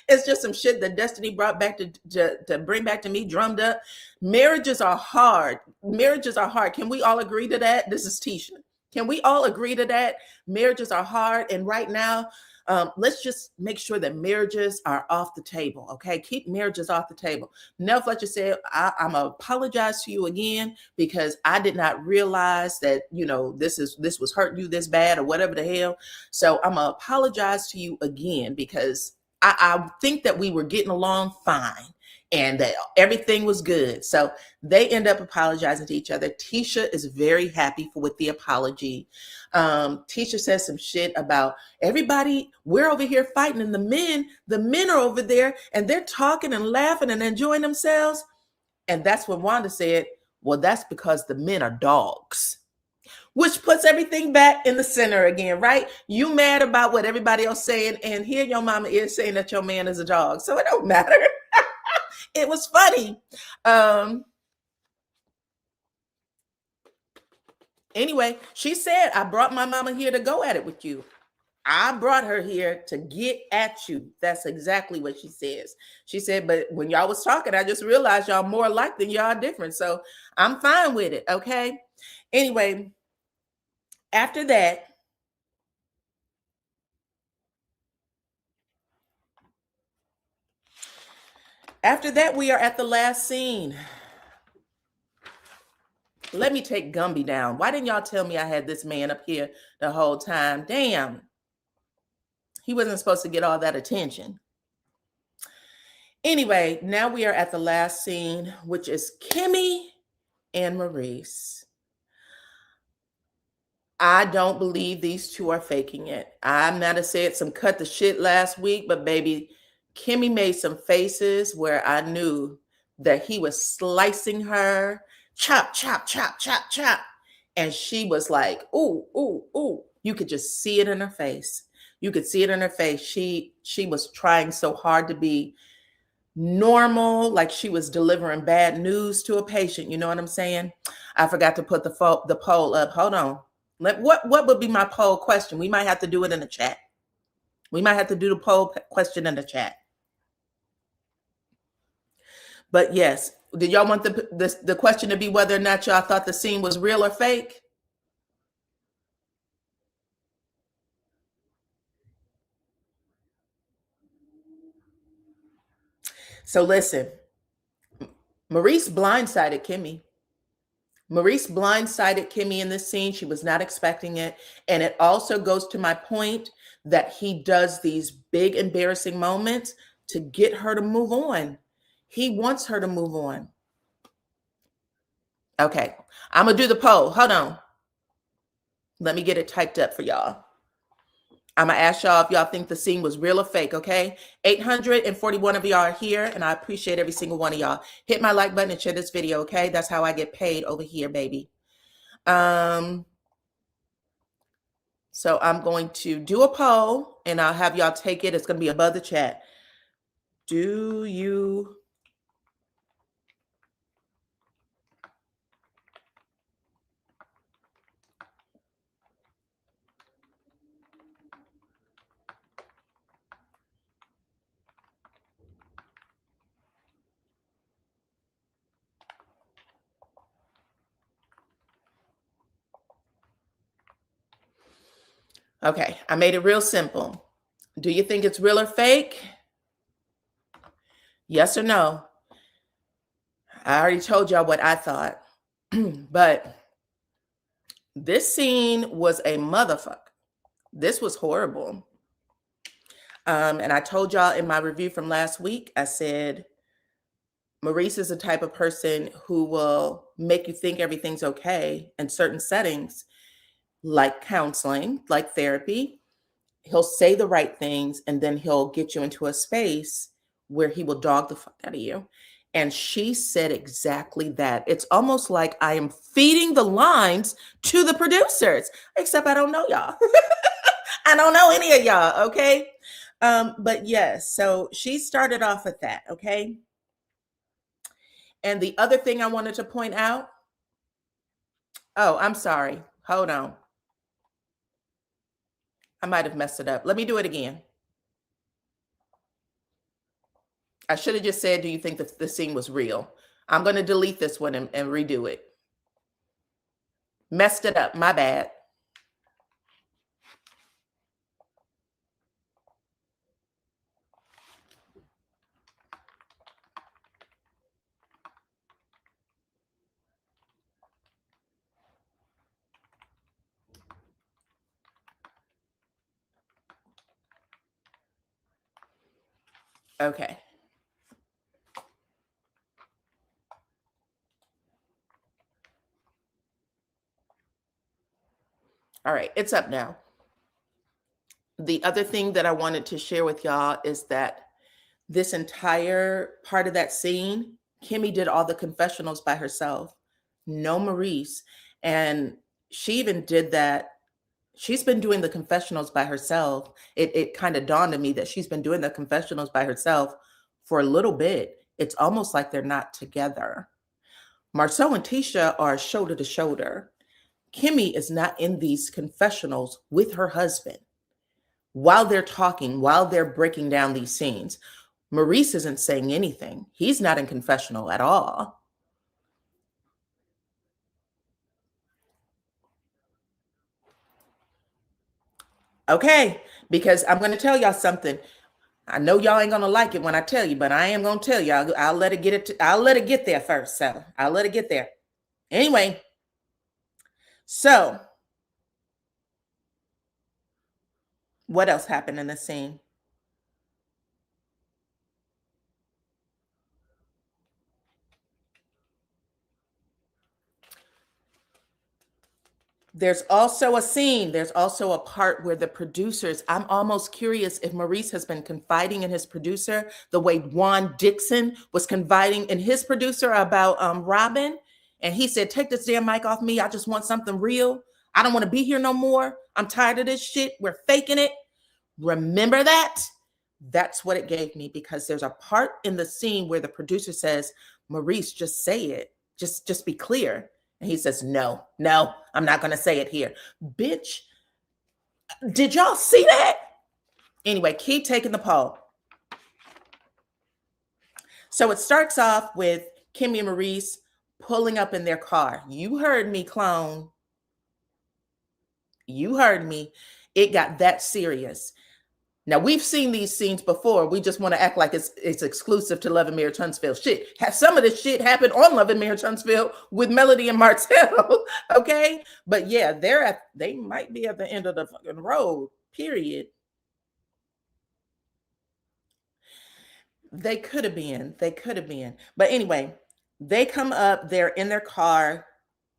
It's just some shit that Destiny brought back to bring back to me, drummed up. Marriages are hard. Marriages are hard. Can we all agree to that? This is Tisha. Can we all agree to that? Marriages are hard. And right now, let's just make sure that marriages are off the table. Okay. Keep marriages off the table. Nell Fletcher said, I'm going to apologize to you again because I did not realize that, this was hurting you this bad or whatever the hell. So I'm going to apologize to you again because I think that we were getting along fine and that everything was good. So they end up apologizing to each other. Tisha is very happy with the apology. Tisha says some shit about everybody, we're over here fighting and the men are over there and they're talking and laughing and enjoying themselves. And that's when Wanda said, well, that's because the men are dogs. Which puts everything back in the center again, right? You mad about what everybody else saying, and here your mama is saying that your man is a dog. So it don't matter. It was funny. Anyway, she said, I brought my mama here to go at it with you. I brought her here to get at you. That's exactly what she says. She said, but when y'all was talking, I just realized y'all more alike than y'all different. So I'm fine with it. Okay. Anyway, after that, we are at the last scene. Let me take Gumby down. Why didn't y'all tell me I had this man up here the whole time? Damn. He wasn't supposed to get all that attention. Anyway, now we are at the last scene, which is Kimmy and Maurice. I don't believe these two are faking it. I might have said some cut the shit last week, but baby, Kimmy made some faces where I knew that he was slicing her, chop, chop, chop, chop, chop. And she was like, ooh, ooh, ooh. You could just see it in her face. You could see it in her face. She was trying so hard to be normal, like she was delivering bad news to a patient. You know what I'm saying? I forgot to put the poll up. Hold on. What would be my poll question? We might have to do it in the chat. We might have to do the poll question in the chat. But yes, did y'all want the question to be whether or not y'all thought the scene was real or fake? So listen, Maurice blindsided Kimmy. Maurice blindsided Kimmy in this scene. She was not expecting it. And it also goes to my point that he does these big embarrassing moments to get her to move on. He wants her to move on. Okay, I'm going to do the poll. Hold on. Let me get it typed up for y'all. I'm going to ask y'all if y'all think the scene was real or fake, okay? 841 of y'all are here, and I appreciate every single one of y'all. Hit my like button and share this video, okay? That's how I get paid over here, baby. So I'm going to do a poll, and I'll have y'all take it. It's going to be above the chat. Do you Okay, I made it real simple. Do you think it's real or fake? Yes or no? I already told y'all what I thought, but This scene was a motherfucker. This was horrible. And I told y'all in my review from last week, I said, Maurice is the type of person who will make you think everything's okay in certain settings, like counseling, like therapy. He'll say the right things, and then he'll get you into a space where he will dog the fuck out of you. And she said exactly that. It's almost like I am feeding the lines to the producers, except I don't know y'all. I don't know any of y'all, okay? But yes, so she started off with that, okay? And the other thing I wanted to point out, oh, I'm sorry. Hold on. I might have messed it up. Let me do it again. I should have just said, do you think that the scene was real? I'm going to delete this one and redo it. Messed it up. My bad. Okay. All right, it's up now. The other thing that I wanted to share with y'all is that this entire part of that scene, Kimmy did all the confessionals by herself, no Maurice. And she even did that. She's been doing the confessionals by herself. It kind of dawned on me that she's been doing the confessionals by herself for a little bit. It's almost like they're not together. Marcel and Tisha are shoulder to shoulder. Kimmy is not in these confessionals with her husband while they're talking, while they're breaking down these scenes. Maurice isn't saying anything. He's not in confessional at all. Okay, because I'm going to tell y'all something. I know y'all ain't going to like it when I tell you, but I am going to tell y'all. I'll let it get there first. So I'll let it get there. Anyway, so what else happened in the scene? There's also a scene, there's also a part where the producers, I'm almost curious if Maurice has been confiding in his producer the way Juan Dixon was confiding in his producer about Robin. And he said, take this damn mic off me. I just want something real. I don't want to be here no more. I'm tired of this shit. We're faking it. Remember that? That's what it gave me, because there's a part in the scene where the producer says, Maurice, just say it. Just be clear. And he says, no, I'm not going to say it here. Bitch, did y'all see that? Anyway, keep taking the poll. So it starts off with Kimmy and Maurice pulling up in their car. You heard me, clone. You heard me. It got that serious. Now, we've seen these scenes before. We just want to act like it's exclusive to Love and Mayor Tunstfield. Shit, some of this shit happened on Love and Mayor Tunstfield with Melody and Martell, okay? But yeah, they might be at the end of the fucking road, period. They could have been. But anyway, they come up, they're in their car.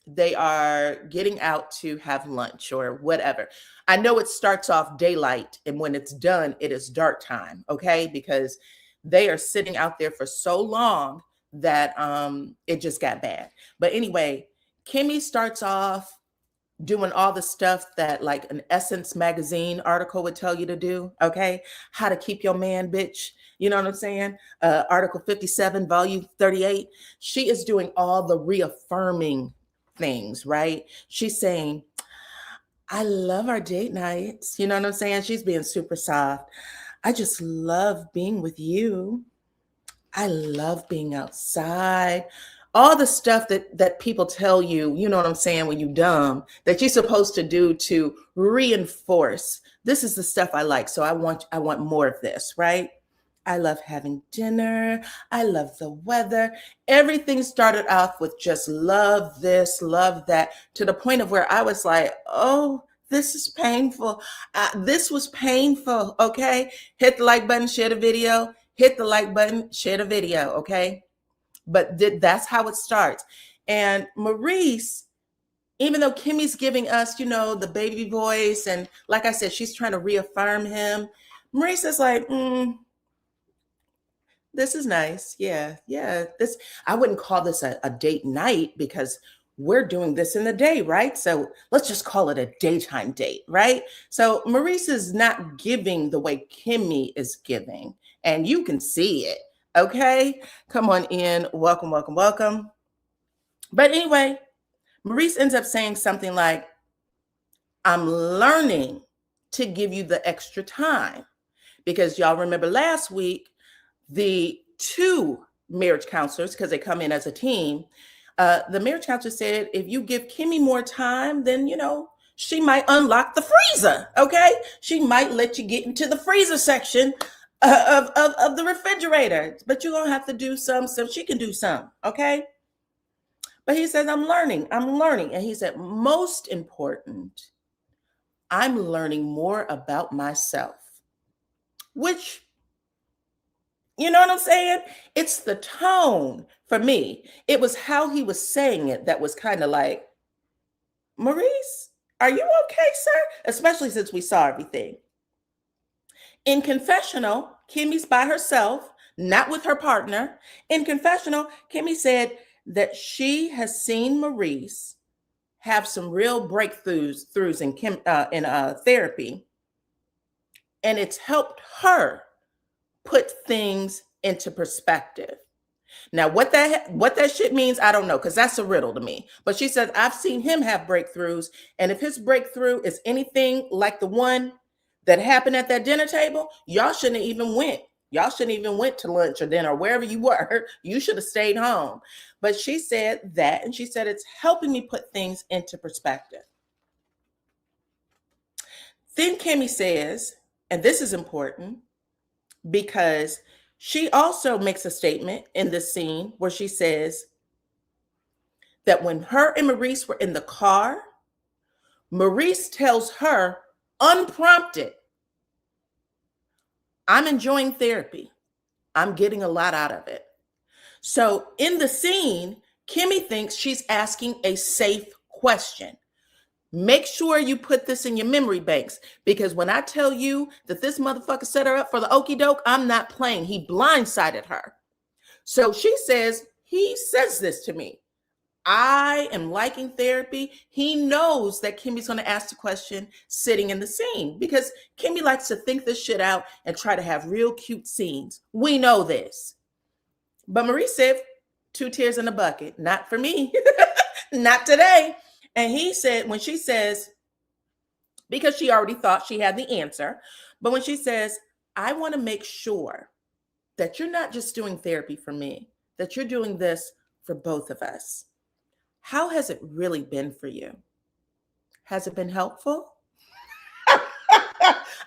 They are getting out to have lunch or whatever. I know it starts off daylight, and when it's done, it is dark time, okay? Because they are sitting out there for so long that it just got bad. But anyway, Kimmy starts off doing all the stuff that like an Essence magazine article would tell you to do, okay? How to keep your man, bitch. You know what I'm saying? Article 57, volume 38. She is doing all the reaffirming things, right? She's saying, I love our date nights. You know what I'm saying? She's being super soft. I just love being with you. I love being outside. All the stuff that people tell you, you know what I'm saying, when you dumb, that you're supposed to do to reinforce. This is the stuff I like. So I want more of this, right? I love having dinner. I love the weather. Everything started off with just love this, love that, to the point of where I was like, oh, this is painful. This was painful. Okay. Hit the like button, share the video. Hit the like button, share the video. Okay. But that's how it starts. And Maurice, even though Kimmy's giving us, the baby voice, and like I said, she's trying to reaffirm him, Maurice is like, this is nice. Yeah, yeah. I wouldn't call this a date night because we're doing this in the day, right? So let's just call it a daytime date, right? So Maurice is not giving the way Kimmy is giving, and you can see it. Okay, come on in. Welcome, welcome, welcome. But anyway, Maurice ends up saying something like, I'm learning to give you the extra time. Because y'all remember last week, the two marriage counselors, because they come in as a team, the marriage counselor said, if you give Kimmy more time, then, she might unlock the freezer, okay? She might let you get into the freezer section of the refrigerator, but you're going to have to do some so she can do some, okay? But he says, I'm learning. And he said, most important, I'm learning more about myself, which, you know what I'm saying? It's the tone for me. It was how he was saying it that was kind of like, Maurice, are you okay, sir? Especially since we saw everything. In confessional, Kimmy's by herself, not with her partner. In confessional, Kimmy said that she has seen Maurice have some real breakthroughs in therapy, and it's helped her put things into perspective. Now, what that shit means, I don't know, because that's a riddle to me. But she says, I've seen him have breakthroughs, and if his breakthrough is anything like the one that happened at that dinner table, y'all shouldn't have even went. Y'all shouldn't even went to lunch or dinner, wherever you were. You should have stayed home. But she said that, and she said, it's helping me put things into perspective. Then Kimmy says, and this is important, because she also makes a statement in this scene where she says that when her and Maurice were in the car, Maurice tells her unprompted, I'm enjoying therapy. I'm getting a lot out of it. So in the scene, Kimmy thinks she's asking a safe question. Make sure you put this in your memory banks, because when I tell you that this motherfucker set her up for the okie doke, I'm not playing. He blindsided her. So she says, he says this to me. I am liking therapy. He knows that Kimmy's going to ask the question sitting in the scene, because Kimmy likes to think this shit out and try to have real cute scenes. We know this. But Maurice said, 2 tears in a bucket. Not for me. Not today. And he said, when she says, because she already thought she had the answer, but when she says, I want to make sure that you're not just doing therapy for me, that you're doing this for both of us. How has it really been for you? Has it been helpful?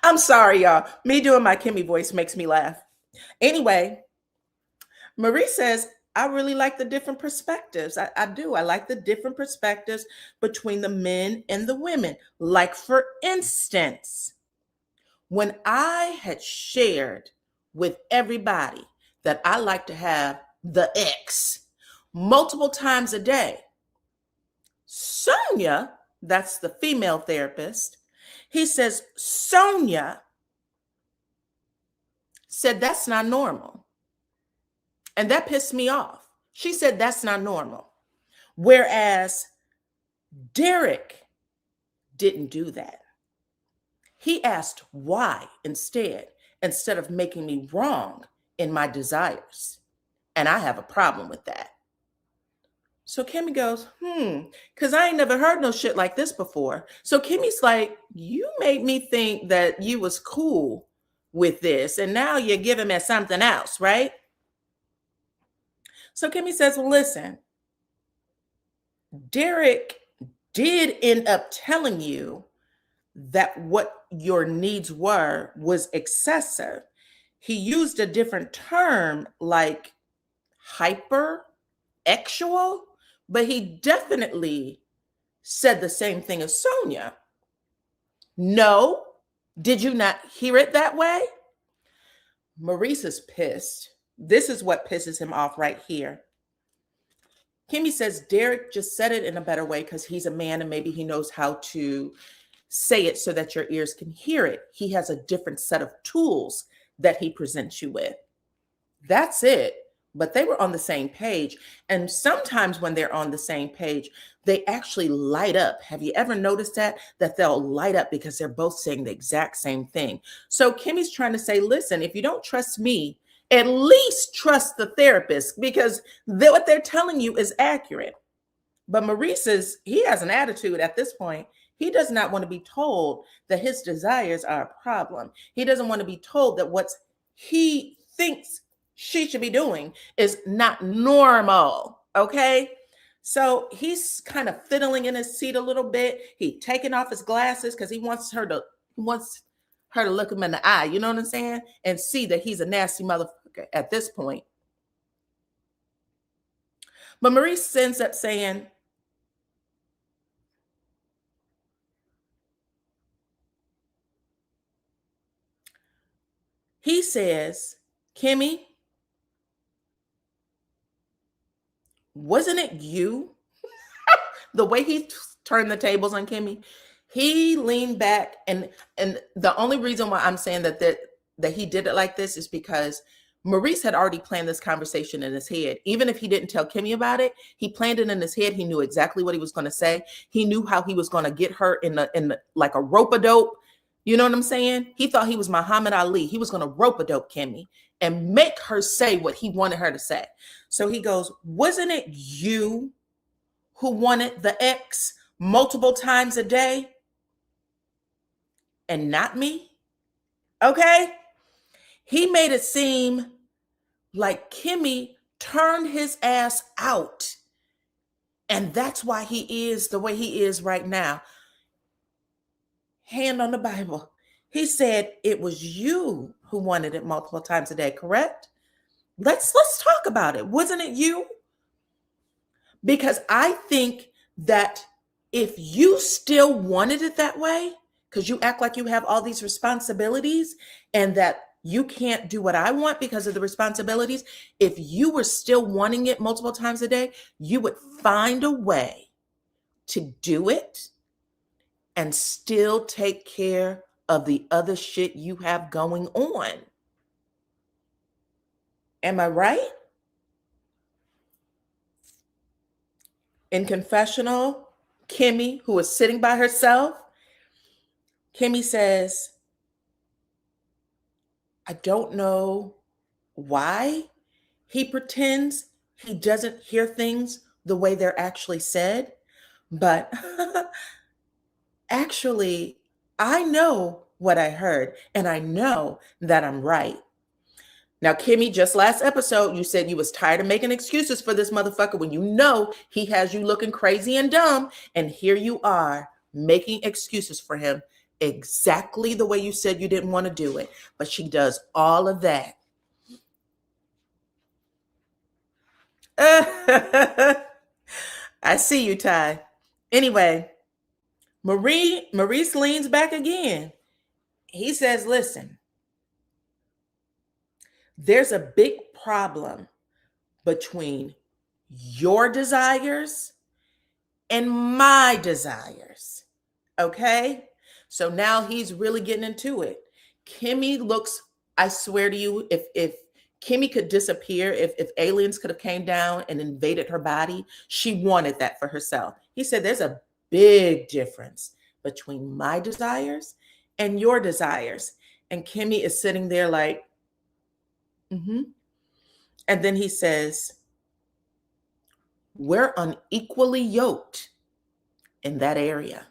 I'm sorry, y'all. Me doing my Kimmy voice makes me laugh. Anyway, Marie says, I really like the different perspectives. I do. I like the different perspectives between the men and the women. Like, for instance, when I had shared with everybody that I like to have the X multiple times a day, Sonia, that's the female therapist, he says, Sonia said that's not normal. And that pissed me off. She said that's not normal. Whereas Derek didn't do that. He asked why instead of making me wrong in my desires. And I have a problem with that. So Kimmy goes, because I ain't never heard no shit like this before. So Kimmy's like, you made me think that you was cool with this, and now you're giving me something else, right? So Kimmy says, well, listen, Derek did end up telling you that what your needs were was excessive. He used a different term like hyper-actual, but he definitely said the same thing as Sonia. No, did you not hear it that way? Maurice is pissed. This is what pisses him off right here. Kimmy says Derek just said it in a better way because he's a man and maybe he knows how to say it so that your ears can hear it. He has a different set of tools that he presents you with. That's it. But they were on the same page. And sometimes when they're on the same page, they actually light up. Have you ever noticed that? That they'll light up because they're both saying the exact same thing. So Kimmy's trying to say, listen, if you don't trust me, at least trust the therapist because what they're telling you is accurate. But Maurice he has an attitude at this point. He does not want to be told that his desires are a problem. He doesn't want to be told that what he thinks she should be doing is not normal. Okay. So he's kind of fiddling in his seat a little bit. He's taking off his glasses because he wants her to look him in the eye. You know what I'm saying? And see that he's a nasty motherfucker at this point. But Maurice ends up saying, he says, Kimmy, wasn't it you? The way he turned the tables on Kimmy, he leaned back, and the only reason why I'm saying that he did it like this is because Maurice had already planned this conversation in his head. Even if he didn't tell Kimmy about it, he planned it in his head. He knew exactly what he was going to say. He knew how he was going to get her in the like a rope-a-dope. You know what I'm saying? He thought he was Muhammad Ali. He was going to rope-a-dope Kimmy and make her say what he wanted her to say. So he goes, wasn't it you who wanted the X multiple times a day and not me? Okay? He made it seem like Kimmy turned his ass out. And that's why he is the way he is right now. Hand on the Bible. He said it was you who wanted it multiple times a day, correct? Let's talk about it. Wasn't it you? Because I think that if you still wanted it that way, because you act like you have all these responsibilities and that you can't do what I want because of the responsibilities, if you were still wanting it multiple times a day, you would find a way to do it and still take care of the other shit you have going on. Am I right? In confessional, Kimmy, who is sitting by herself, Kimmy says, I don't know why he pretends he doesn't hear things the way they're actually said, but actually, I know what I heard, and I know that I'm right. Now, Kimmy, just last episode, you said you was tired of making excuses for this motherfucker when you know he has you looking crazy and dumb, and here you are making excuses for him exactly the way you said you didn't want to do it, but she does all of that. I see you, Ty. Anyway, Maurice leans back again. He says, listen, there's a big problem between your desires and my desires. Okay? So now he's really getting into it. Kimmy looks, I swear to you, if Kimmy could disappear, if aliens could have came down and invaded her body, she wanted that for herself. He said there's a big difference between my desires and your desires. And Kimmy is sitting there like, And then he says, we're unequally yoked in that area.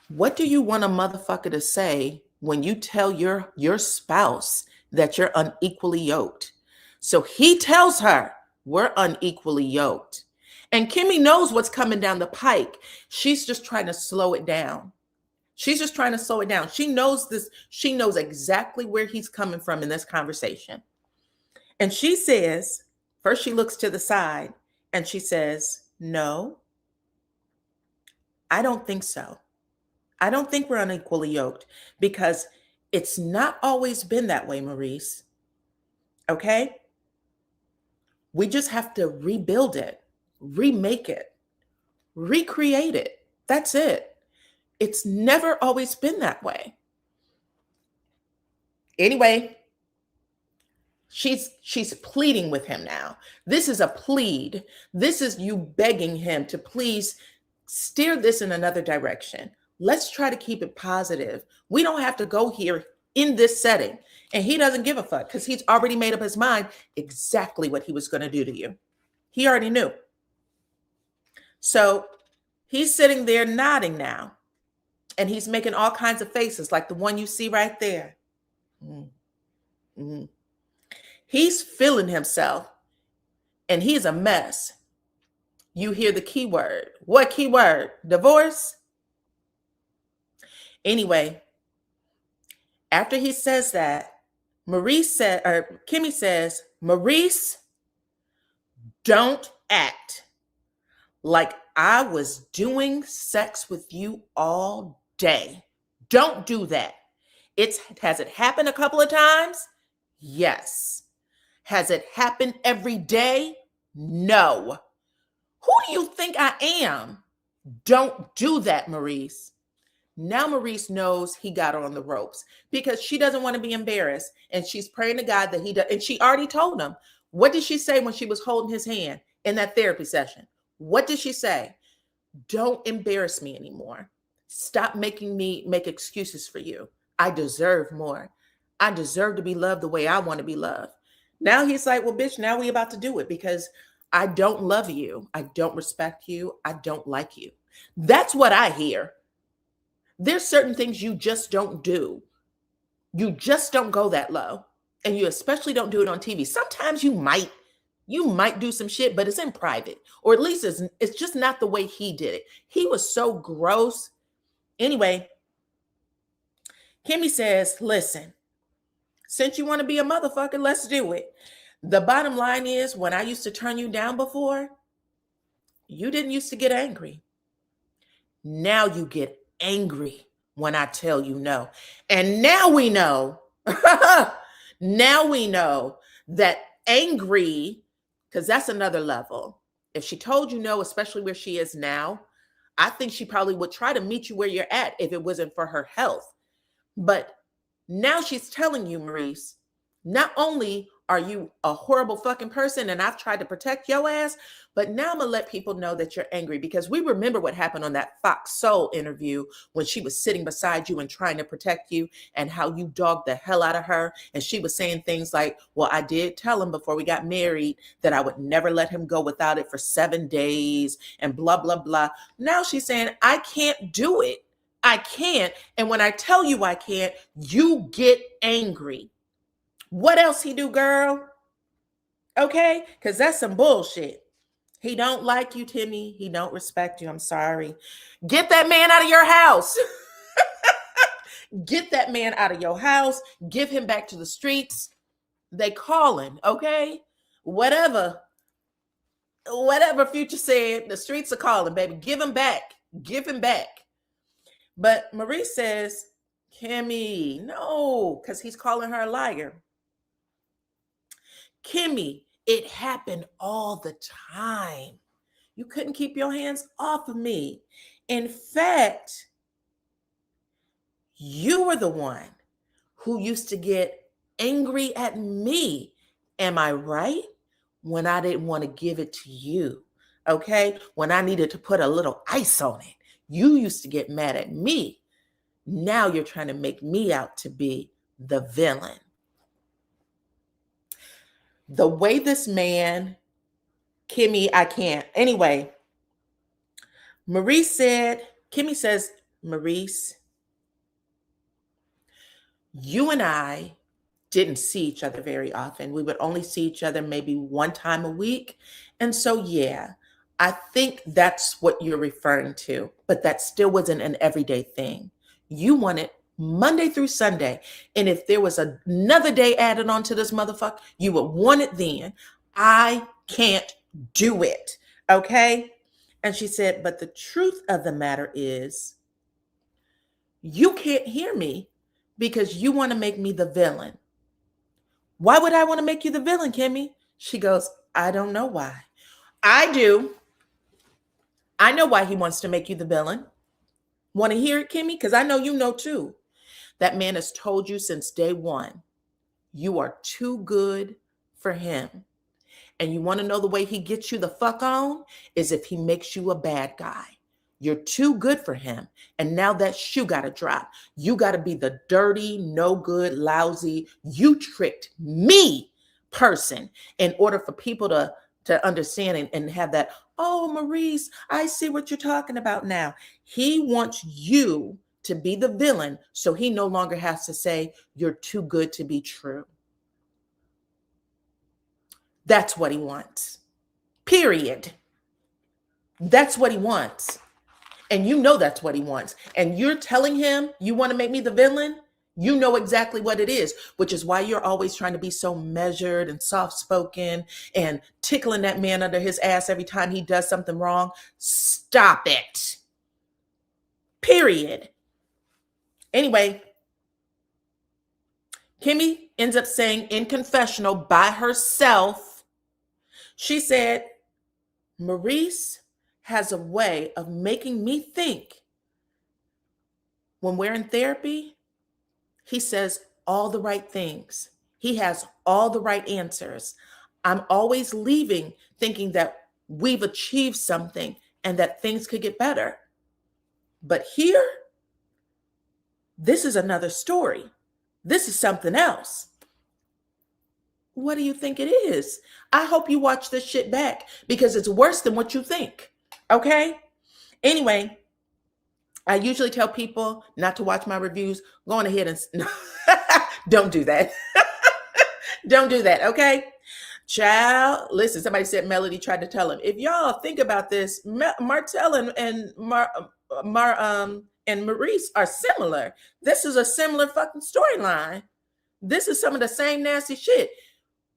What do you want a motherfucker to say when you tell your spouse that you're unequally yoked? So he tells her we're unequally yoked. And Kimmy knows what's coming down the pike. She's just trying to slow it down. She's just trying to slow it down. She knows this. She knows exactly where he's coming from in this conversation. And she says, first she looks to the side and she says, no, I don't think so. I don't think we're unequally yoked because it's not always been that way, Maurice. Okay? We just have to rebuild it, remake it, recreate it. That's it. It's never always been that way. Anyway, she's pleading with him now. This is a plead. This is you begging him to please steer this in another direction. Let's try to keep it positive. We don't have to go here in this setting. And he doesn't give a fuck because he's already made up his mind exactly what he was going to do to you. He already knew. So he's sitting there nodding now. And he's making all kinds of faces like the one you see right there. Mm-hmm. He's feeling himself and he's a mess. You hear the key word. What key word? Divorce? Anyway, after he says that, Kimmy says, Maurice, don't act like I was doing sex with you all day. Don't do that. Has it happened a couple of times? Yes. Has it happened every day? No. Who do you think I am? Don't do that, Maurice. Now Maurice knows he got her on the ropes because she doesn't want to be embarrassed. And she's praying to God that he does. And she already told him. What did she say when she was holding his hand in that therapy session? What did she say? Don't embarrass me anymore. Stop making me make excuses for you. I deserve more. I deserve to be loved the way I want to be loved. Now he's like, well, bitch, now we about to do it because I don't love you. I don't respect you. I don't like you. That's what I hear. There's certain things you just don't do. You just don't go that low. And you especially don't do it on TV. Sometimes you might do some shit, but it's in private. Or at least it's just not the way he did it. He was so gross. Anyway, Kimmy says, listen, since you want to be a motherfucker, let's do it. The bottom line is, when I used to turn you down before, you didn't used to get angry. Now you get angry when I tell you no. And now we know, now we know that angry, because that's another level. If she told you no, especially where she is now, I think she probably would try to meet you where you're at if it wasn't for her health. But now she's telling you, Maurice, not only are you a horrible fucking person and I've tried to protect your ass, but now I'm going to let people know that you're angry because we remember what happened on that Fox Soul interview when she was sitting beside you and trying to protect you and how you dogged the hell out of her. And she was saying things like, well, I did tell him before we got married that I would never let him go without it for 7 days and blah, blah, blah. Now she's saying, I can't do it. I can't. And when I tell you I can't, you get angry. What else he do, girl? Okay? Because that's some bullshit. He don't like you, Timmy. He don't respect you. I'm sorry. Get that man out of your house. Get that man out of your house. Give him back to the streets. They calling, okay? Whatever Future said, the streets are calling, baby. Give him back. Give him back. But Marie says, Kimmy, no, because he's calling her a liar. Kimmy, it happened all the time. You couldn't keep your hands off of me. In fact, you were the one who used to get angry at me. Am I right? When I didn't want to give it to you. Okay? When I needed to put a little ice on it. You used to get mad at me. Now you're trying to make me out to be the villain. The way this man, Kimmy, I can't. Anyway, Kimmy says, Maurice, you and I didn't see each other very often. We would only see each other maybe one time a week. And so, yeah, I think that's what you're referring to, but that still wasn't an everyday thing. You want it Monday through Sunday. And if there was another day added on to this motherfucker, you would want it then. I can't do it. Okay? And she said, but the truth of the matter is, you can't hear me because you want to make me the villain. Why would I want to make you the villain, Kimmy? She goes, I don't know why. I do. I know why he wants to make you the villain. Want to hear it, Kimmy? Because I know you know too. That man has told you since day one, you are too good for him. And you want to know the way he gets you the fuck on is if he makes you a bad guy. You're too good for him. And now that shoe got to drop. You got to be the dirty, no good, lousy, you tricked me person in order for people to understand and have that, oh, Maurice, I see what you're talking about now. He wants you to be the villain so he no longer has to say you're too good to be true. That's what he wants. Period. That's what he wants. And you know that's what he wants. And you're telling him you want to make me the villain? You know exactly what it is, which is why you're always trying to be so measured and soft-spoken and tickling that man under his ass every time he does something wrong. Stop it. Period. Anyway, Kimmy ends up saying in confessional by herself, she said, Maurice has a way of making me think when we're in therapy, he says all the right things. He has all the right answers. I'm always leaving thinking that we've achieved something and that things could get better. But here, this is another story. This is something else. What do you think it is? I hope you watch this shit back because it's worse than what you think. Okay? Anyway, I usually tell people not to watch my reviews. Go on ahead and no, don't do that. Don't do that. Okay? Child, listen, somebody said Melody tried to tell him. If y'all think about this, Martell and Maurice are similar. This is a similar fucking storyline. This is some of the same nasty shit.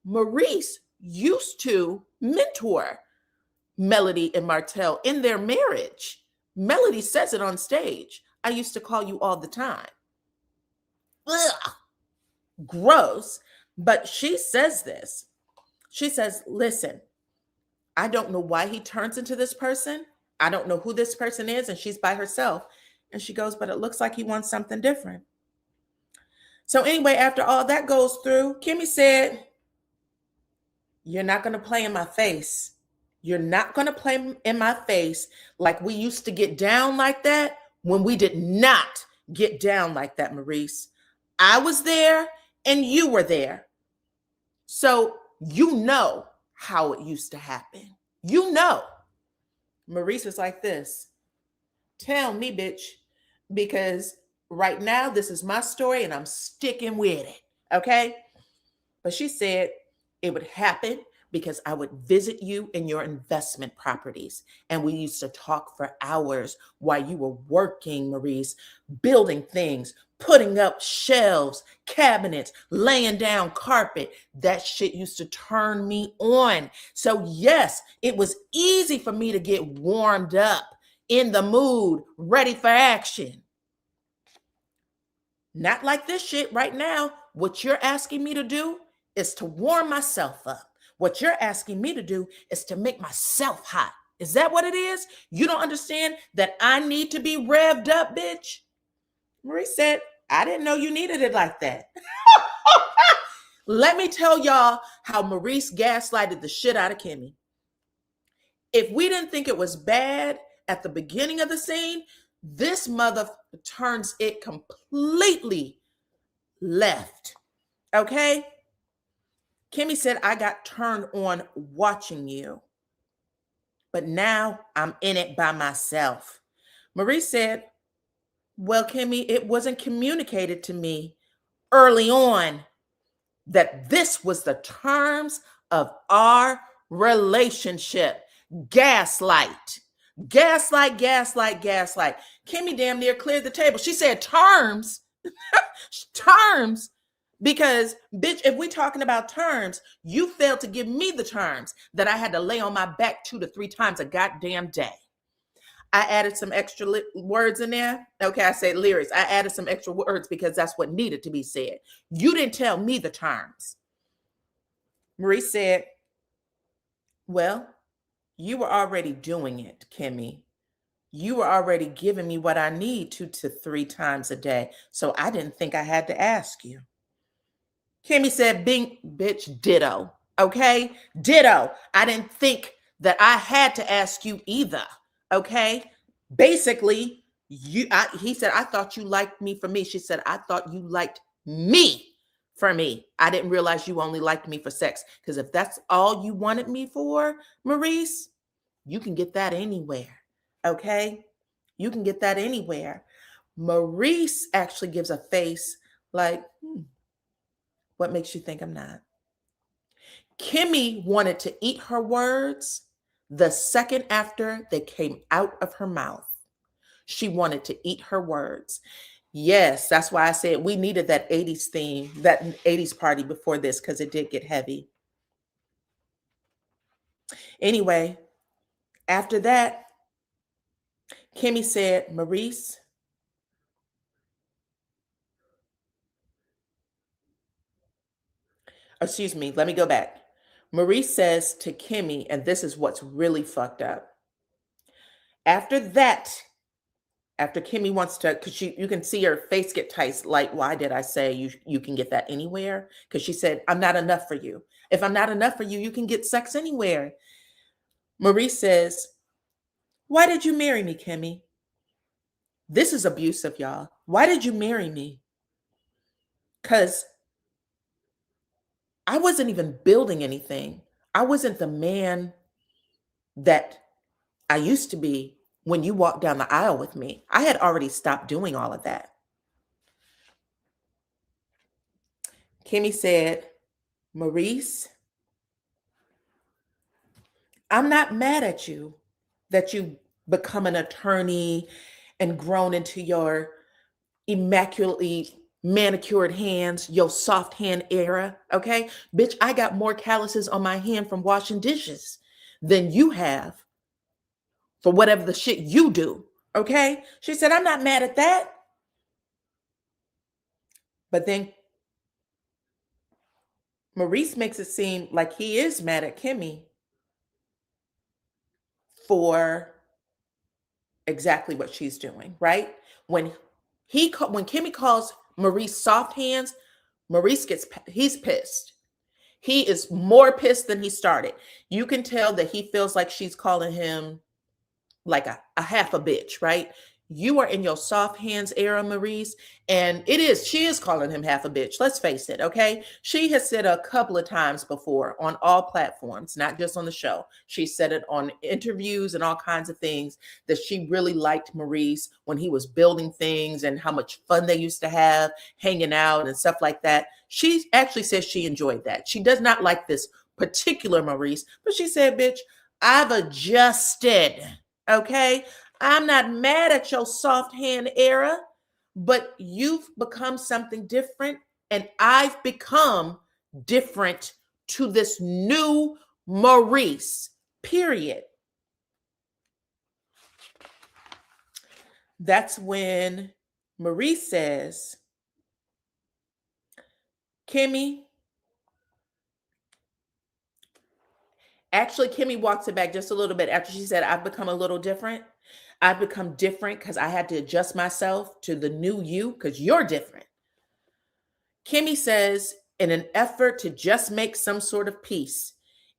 Maurice used to mentor Melody and Martell in their marriage. Melody says it on stage. I used to call you all the time. Ugh, gross. But she says this. She says, listen, I don't know why he turns into this person. I don't know who this person is. And she's by herself. And she goes, but it looks like he wants something different. So anyway, after all that goes through, Kimmy said, you're not going to play in my face. You're not going to play in my face like we used to get down like that when we did not get down like that, Maurice. I was there and you were there. So you know how it used to happen. You know. Maurice is like this. Tell me, bitch, because right now this is my story and I'm sticking with it. Okay? But she said it would happen because I would visit you in your investment properties. And we used to talk for hours while you were working, Maurice, building things, putting up shelves, cabinets, laying down carpet. That shit used to turn me on. So yes, it was easy for me to get warmed up, in the mood, ready for action. Not like this shit right now. What you're asking me to do is to warm myself up. What you're asking me to do is to make myself hot. Is that what it is? You don't understand that I need to be revved up, bitch? Maurice said, I didn't know you needed it like that. Let me tell y'all how Maurice gaslighted the shit out of Kimmy. If we didn't think it was bad at the beginning of the scene, this mother turns it completely left. Okay? Kimmy said, I got turned on watching you, but now I'm in it by myself. Maurice said, well, Kimmy, it wasn't communicated to me early on that this was the terms of our relationship. Gaslight. Gaslight, gaslight, gaslight. Kimmy damn near cleared the table. She said terms, terms. Because, bitch, if we talking about terms, you failed to give me the terms that I had to lay on my back 2 to 3 times a goddamn day. I added some extra words in there. Okay, I said lyrics. I added some extra words because that's what needed to be said. You didn't tell me the terms. Marie said, well, you were already doing it, Kimmy. You were already giving me what I need 2 to 3 times a day. So I didn't think I had to ask you. Kimmy said, Bing, bitch, ditto. Okay? Ditto. I didn't think that I had to ask you either. Okay? Basically, he said, I thought you liked me for me. She said, I thought you liked me for me. I didn't realize you only liked me for sex. Because if that's all you wanted me for, Maurice, you can get that anywhere. Okay? You can get that anywhere. Maurice actually gives a face like, what makes you think I'm not? Kimmy wanted to eat her words the second after they came out of her mouth. She wanted to eat her words. Yes, that's why I said we needed that 80s theme, that 80s party before this, because it did get heavy. Anyway, after that, Kimmy said, Maurice, excuse me, let me go back. Maurice says to Kimmy, and this is what's really fucked up. After that, after Kimmy wants to, because you can see her face get tight, like, why did I say you can get that anywhere? Because she said, I'm not enough for you. If I'm not enough for you, you can get sex anywhere. Marie says, why did you marry me, Kimmy? This is abusive, y'all. Why did you marry me? Because I wasn't even building anything. I wasn't the man that I used to be when you walked down the aisle with me. I had already stopped doing all of that. Kimmy said, Maurice, I'm not mad at you that you become an attorney and grown into your immaculately manicured hands, your soft hand era, okay? Bitch, I got more calluses on my hand from washing dishes than you have for whatever the shit you do, okay? She said, I'm not mad at that. But then Maurice makes it seem like he is mad at Kimmy for exactly what she's doing, right? When Kimmy calls Maurice soft hands, he's pissed. He is more pissed than he started. You can tell that he feels like she's calling him like a half a bitch, right? You are in your soft hands era, Maurice, and she is calling him half a bitch. Let's face it, okay? She has said a couple of times before on all platforms, not just on the show. She said it on interviews and all kinds of things that she really liked Maurice when he was building things and how much fun they used to have hanging out and stuff like that. She actually says she enjoyed that. She does not like this particular Maurice, but she said, bitch, I've adjusted. Okay, I'm not mad at your soft hand era, but you've become something different, and I've become different to this new Maurice, period. That's when Maurice says, Kimmy, actually, Kimmy walks it back just a little bit after she said, I've become a little different. I've become different because I had to adjust myself to the new you because you're different. Kimmy says, in an effort to just make some sort of peace,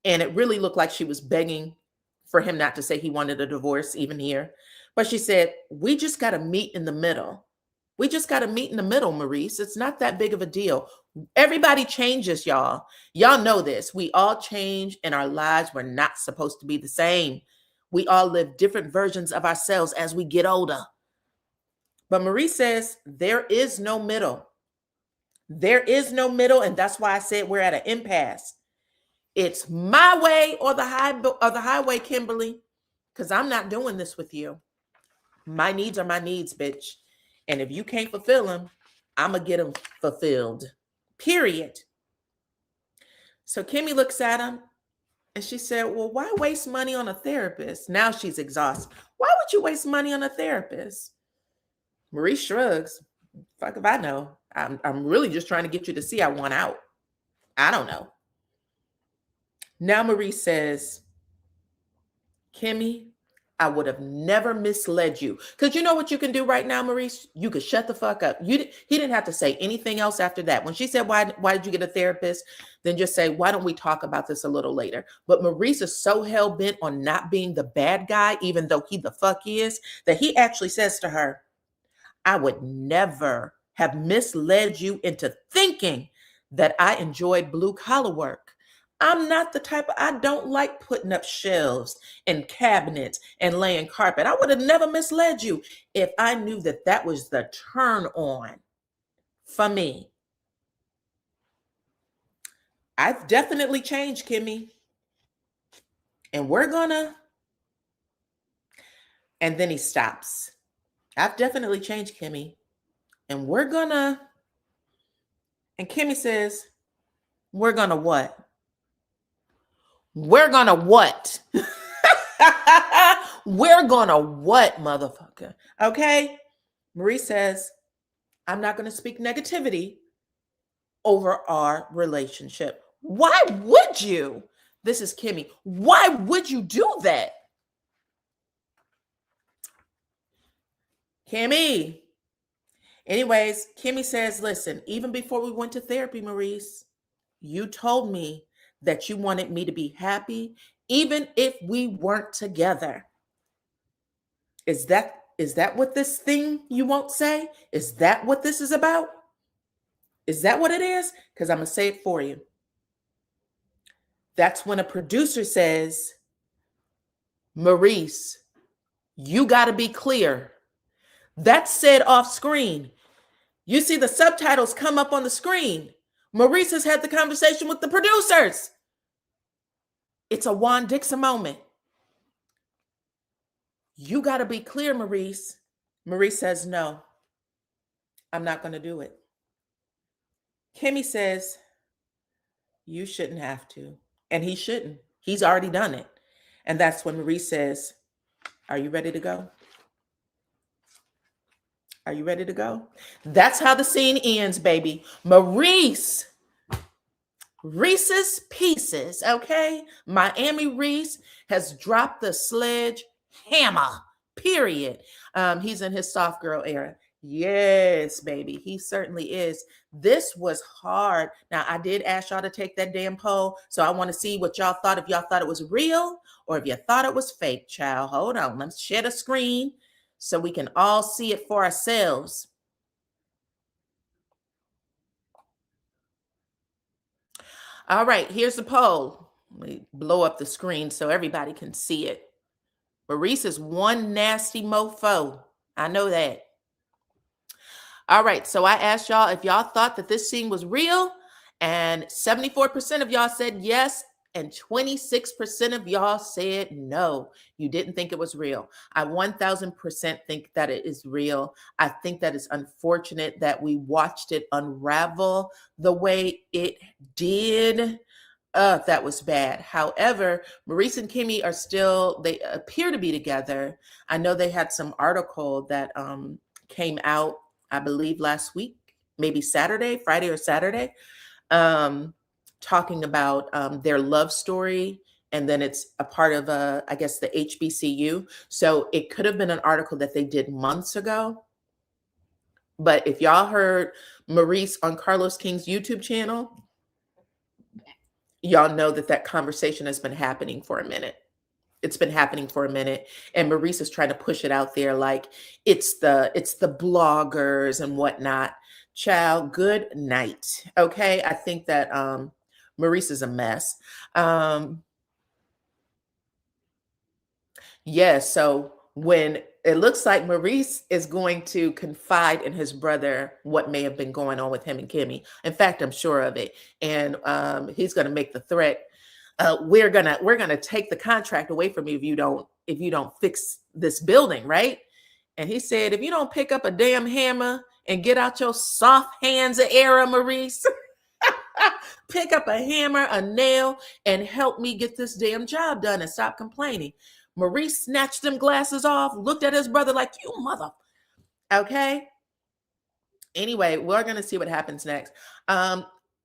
and it really looked like she was begging for him not to say he wanted a divorce even here. But she said, we just got to meet in the middle. We just got to meet in the middle, Maurice. It's not that big of a deal. Everybody changes, y'all. Y'all know this. We all change in our lives. We're not supposed to be the same. We all live different versions of ourselves as we get older. But Maurice says there is no middle. There is no middle, and that's why I said we're at an impasse. It's my way or the highway, Kimberly. because I'm not doing this with you. My needs are my needs, bitch. And if you can't fulfill them, I'm going to get them fulfilled. Period. So Kimmy looks at him and she said, well, why waste money on a therapist? Now she's exhausted. Why would you waste money on a therapist? Maurice shrugs. Fuck if I know. I'm really just trying to get you to see I want out. I don't know. Now Maurice says, Kimmy, I would have never misled you. Because you know what you can do right now, Maurice? You could shut the fuck up. He didn't have to say anything else after that. When she said, why did you get a therapist? Then just say, why don't we talk about this a little later? But Maurice is so hell-bent on not being the bad guy, even though he the fuck is, that he actually says to her, I would never have misled you into thinking that I enjoyed blue-collar work. I'm not the type I don't like putting up shelves and cabinets and laying carpet. I would have never misled you if I knew that that was the turn on for me. I've definitely changed, Kimmy. And and then he stops. I've definitely changed, Kimmy. And and Kimmy says, we're gonna what? We're gonna what? We're gonna what, motherfucker? Okay? Marie says, I'm not gonna speak negativity over our relationship. Why would you? This is Kimmy. Why would you do that? Kimmy. Anyways, Kimmy says, listen, even before we went to therapy, Maurice, you told me that you wanted me to be happy, even if we weren't together. Is that what this thing you won't say? Is that what this is about? Is that what it is? Because I'm going to say it for you. That's when a producer says, Maurice, you got to be clear. That's said off screen. You see the subtitles come up on the screen. Maurice has had the conversation with the producers. It's a Juan Dixon moment. You got to be clear, Maurice. Maurice says, no, I'm not going to do it. Kimmy says, you shouldn't have to. And he shouldn't. He's already done it. And that's when Maurice says, are you ready to go? Are you ready to go? That's how the scene ends, baby. Maurice, Reese's Pieces, okay? Miami Reese has dropped the sledge hammer, period. He's in his soft girl era. Yes, baby, he certainly is. This was hard. Now, I did ask y'all to take that damn poll, so I want to see what y'all thought, if y'all thought it was real or if you thought it was fake, child. Hold on, let's share the screen so we can all see it for ourselves. All right, here's the poll. Let me blow up the screen so everybody can see it. Maurice is one nasty mofo. I know that. All right, so I asked y'all if y'all thought that this scene was real, and 74% of y'all said yes, and 26% of y'all said no. You didn't think it was real. I 1000% think that it is real. I think that it's unfortunate that we watched it unravel the way it did. That was bad. However, Maurice and Kimmy are still, they appear to be together. I know they had some article that came out, I believe last week, maybe Friday or Saturday, talking about their love story. And then it's a part of, I guess, the HBCU. So it could have been an article that they did months ago. But if y'all heard Maurice on Carlos King's YouTube channel, y'all know that conversation has been happening for a minute. It's been happening for a minute. And Maurice is trying to push it out there like it's the bloggers and whatnot. Child, good night. Okay. I think that Maurice is a mess. Yes. So when it looks like Maurice is going to confide in his brother what may have been going on with him and Kimmy. In fact, I'm sure of it. And he's going to make the threat. we're gonna take the contract away from you if you don't fix this building, right? And he said, if you don't pick up a damn hammer and get out your soft hands era, Maurice, pick up a hammer, a nail, and help me get this damn job done and stop complaining. Maurice snatched them glasses off, looked at his brother like, you mother. Okay. Anyway, we're going to see what happens next.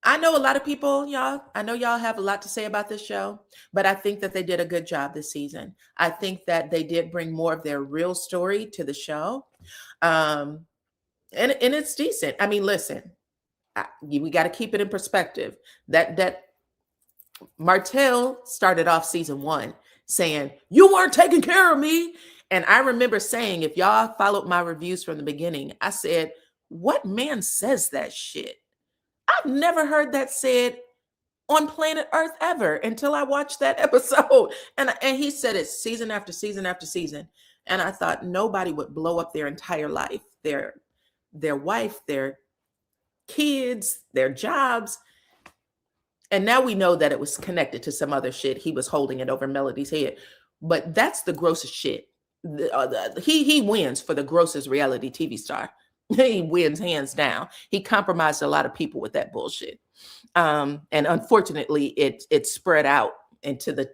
I know a lot of people, y'all. I know y'all have a lot to say about this show, but I think that they did a good job this season. I think that they did bring more of their real story to the show. And it's decent. I mean, listen, we got to keep it in perspective. That Martell started off season 1 saying, you weren't taking care of me. And I remember saying, if y'all followed my reviews from the beginning, I said, what man says that shit? I've never heard that said on planet Earth ever until I watched that episode. And he said it season after season after season. And I thought nobody would blow up their entire life, their wife, their kids, their jobs. And now we know that it was connected to some other shit. He was holding it over Melody's head. But that's the grossest shit. He wins for the grossest reality TV star. He wins hands down. He compromised a lot of people with that bullshit. And unfortunately, it spread out into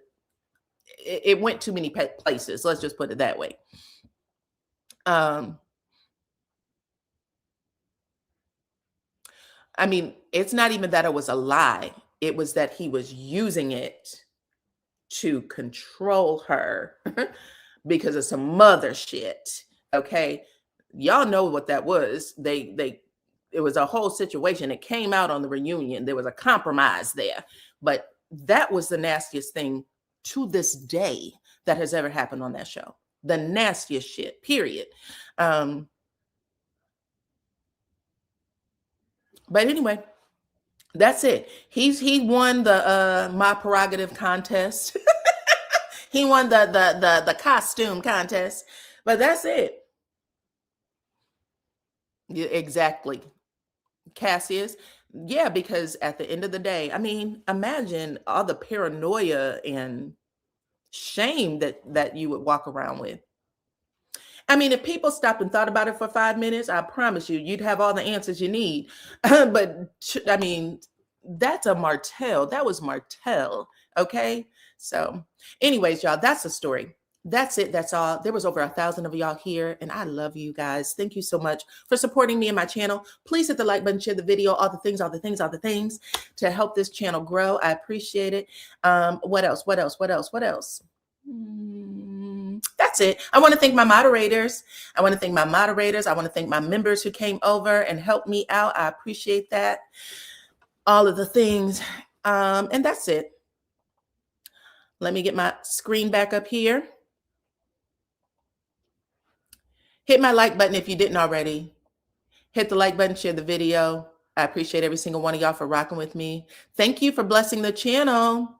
it went too many places. Let's just put it that way. I mean, it's not even that it was a lie. It was that he was using it to control her because of some mother shit. Okay. Y'all know what that was. It was a whole situation. It came out on the reunion. There was a compromise there, but that was the nastiest thing to this day that has ever happened on that show. The nastiest shit, period. But anyway, that's it. He won the my prerogative contest. He won the costume contest. But that's it. Yeah, exactly. Cassius. Yeah, because at the end of the day, I mean, imagine all the paranoia and shame that you would walk around with. I mean, if people stopped and thought about it for 5 minutes, I promise you'd have all the answers you need. But I mean, that's a Martell. That was Martell. Okay. So anyways, y'all, that's the story. That's it. That's all. There was over 1,000 of y'all here, and I love you guys. Thank you so much for supporting me and my channel. Please hit the like button, share the video, all the things to help this channel grow. I appreciate it. What else? That's it. I want to thank my moderators. I want to thank my members who came over and helped me out. I appreciate that. All of the things. And that's it. Let me get my screen back up here. Hit my like button if you didn't already. Hit the like button, share the video. I appreciate every single one of y'all for rocking with me. Thank you for blessing the channel.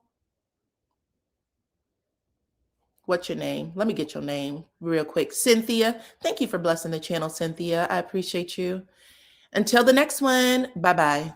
What's your name? Let me get your name real quick. Cynthia. Thank you for blessing the channel, Cynthia. I appreciate you. Until the next one. Bye-bye.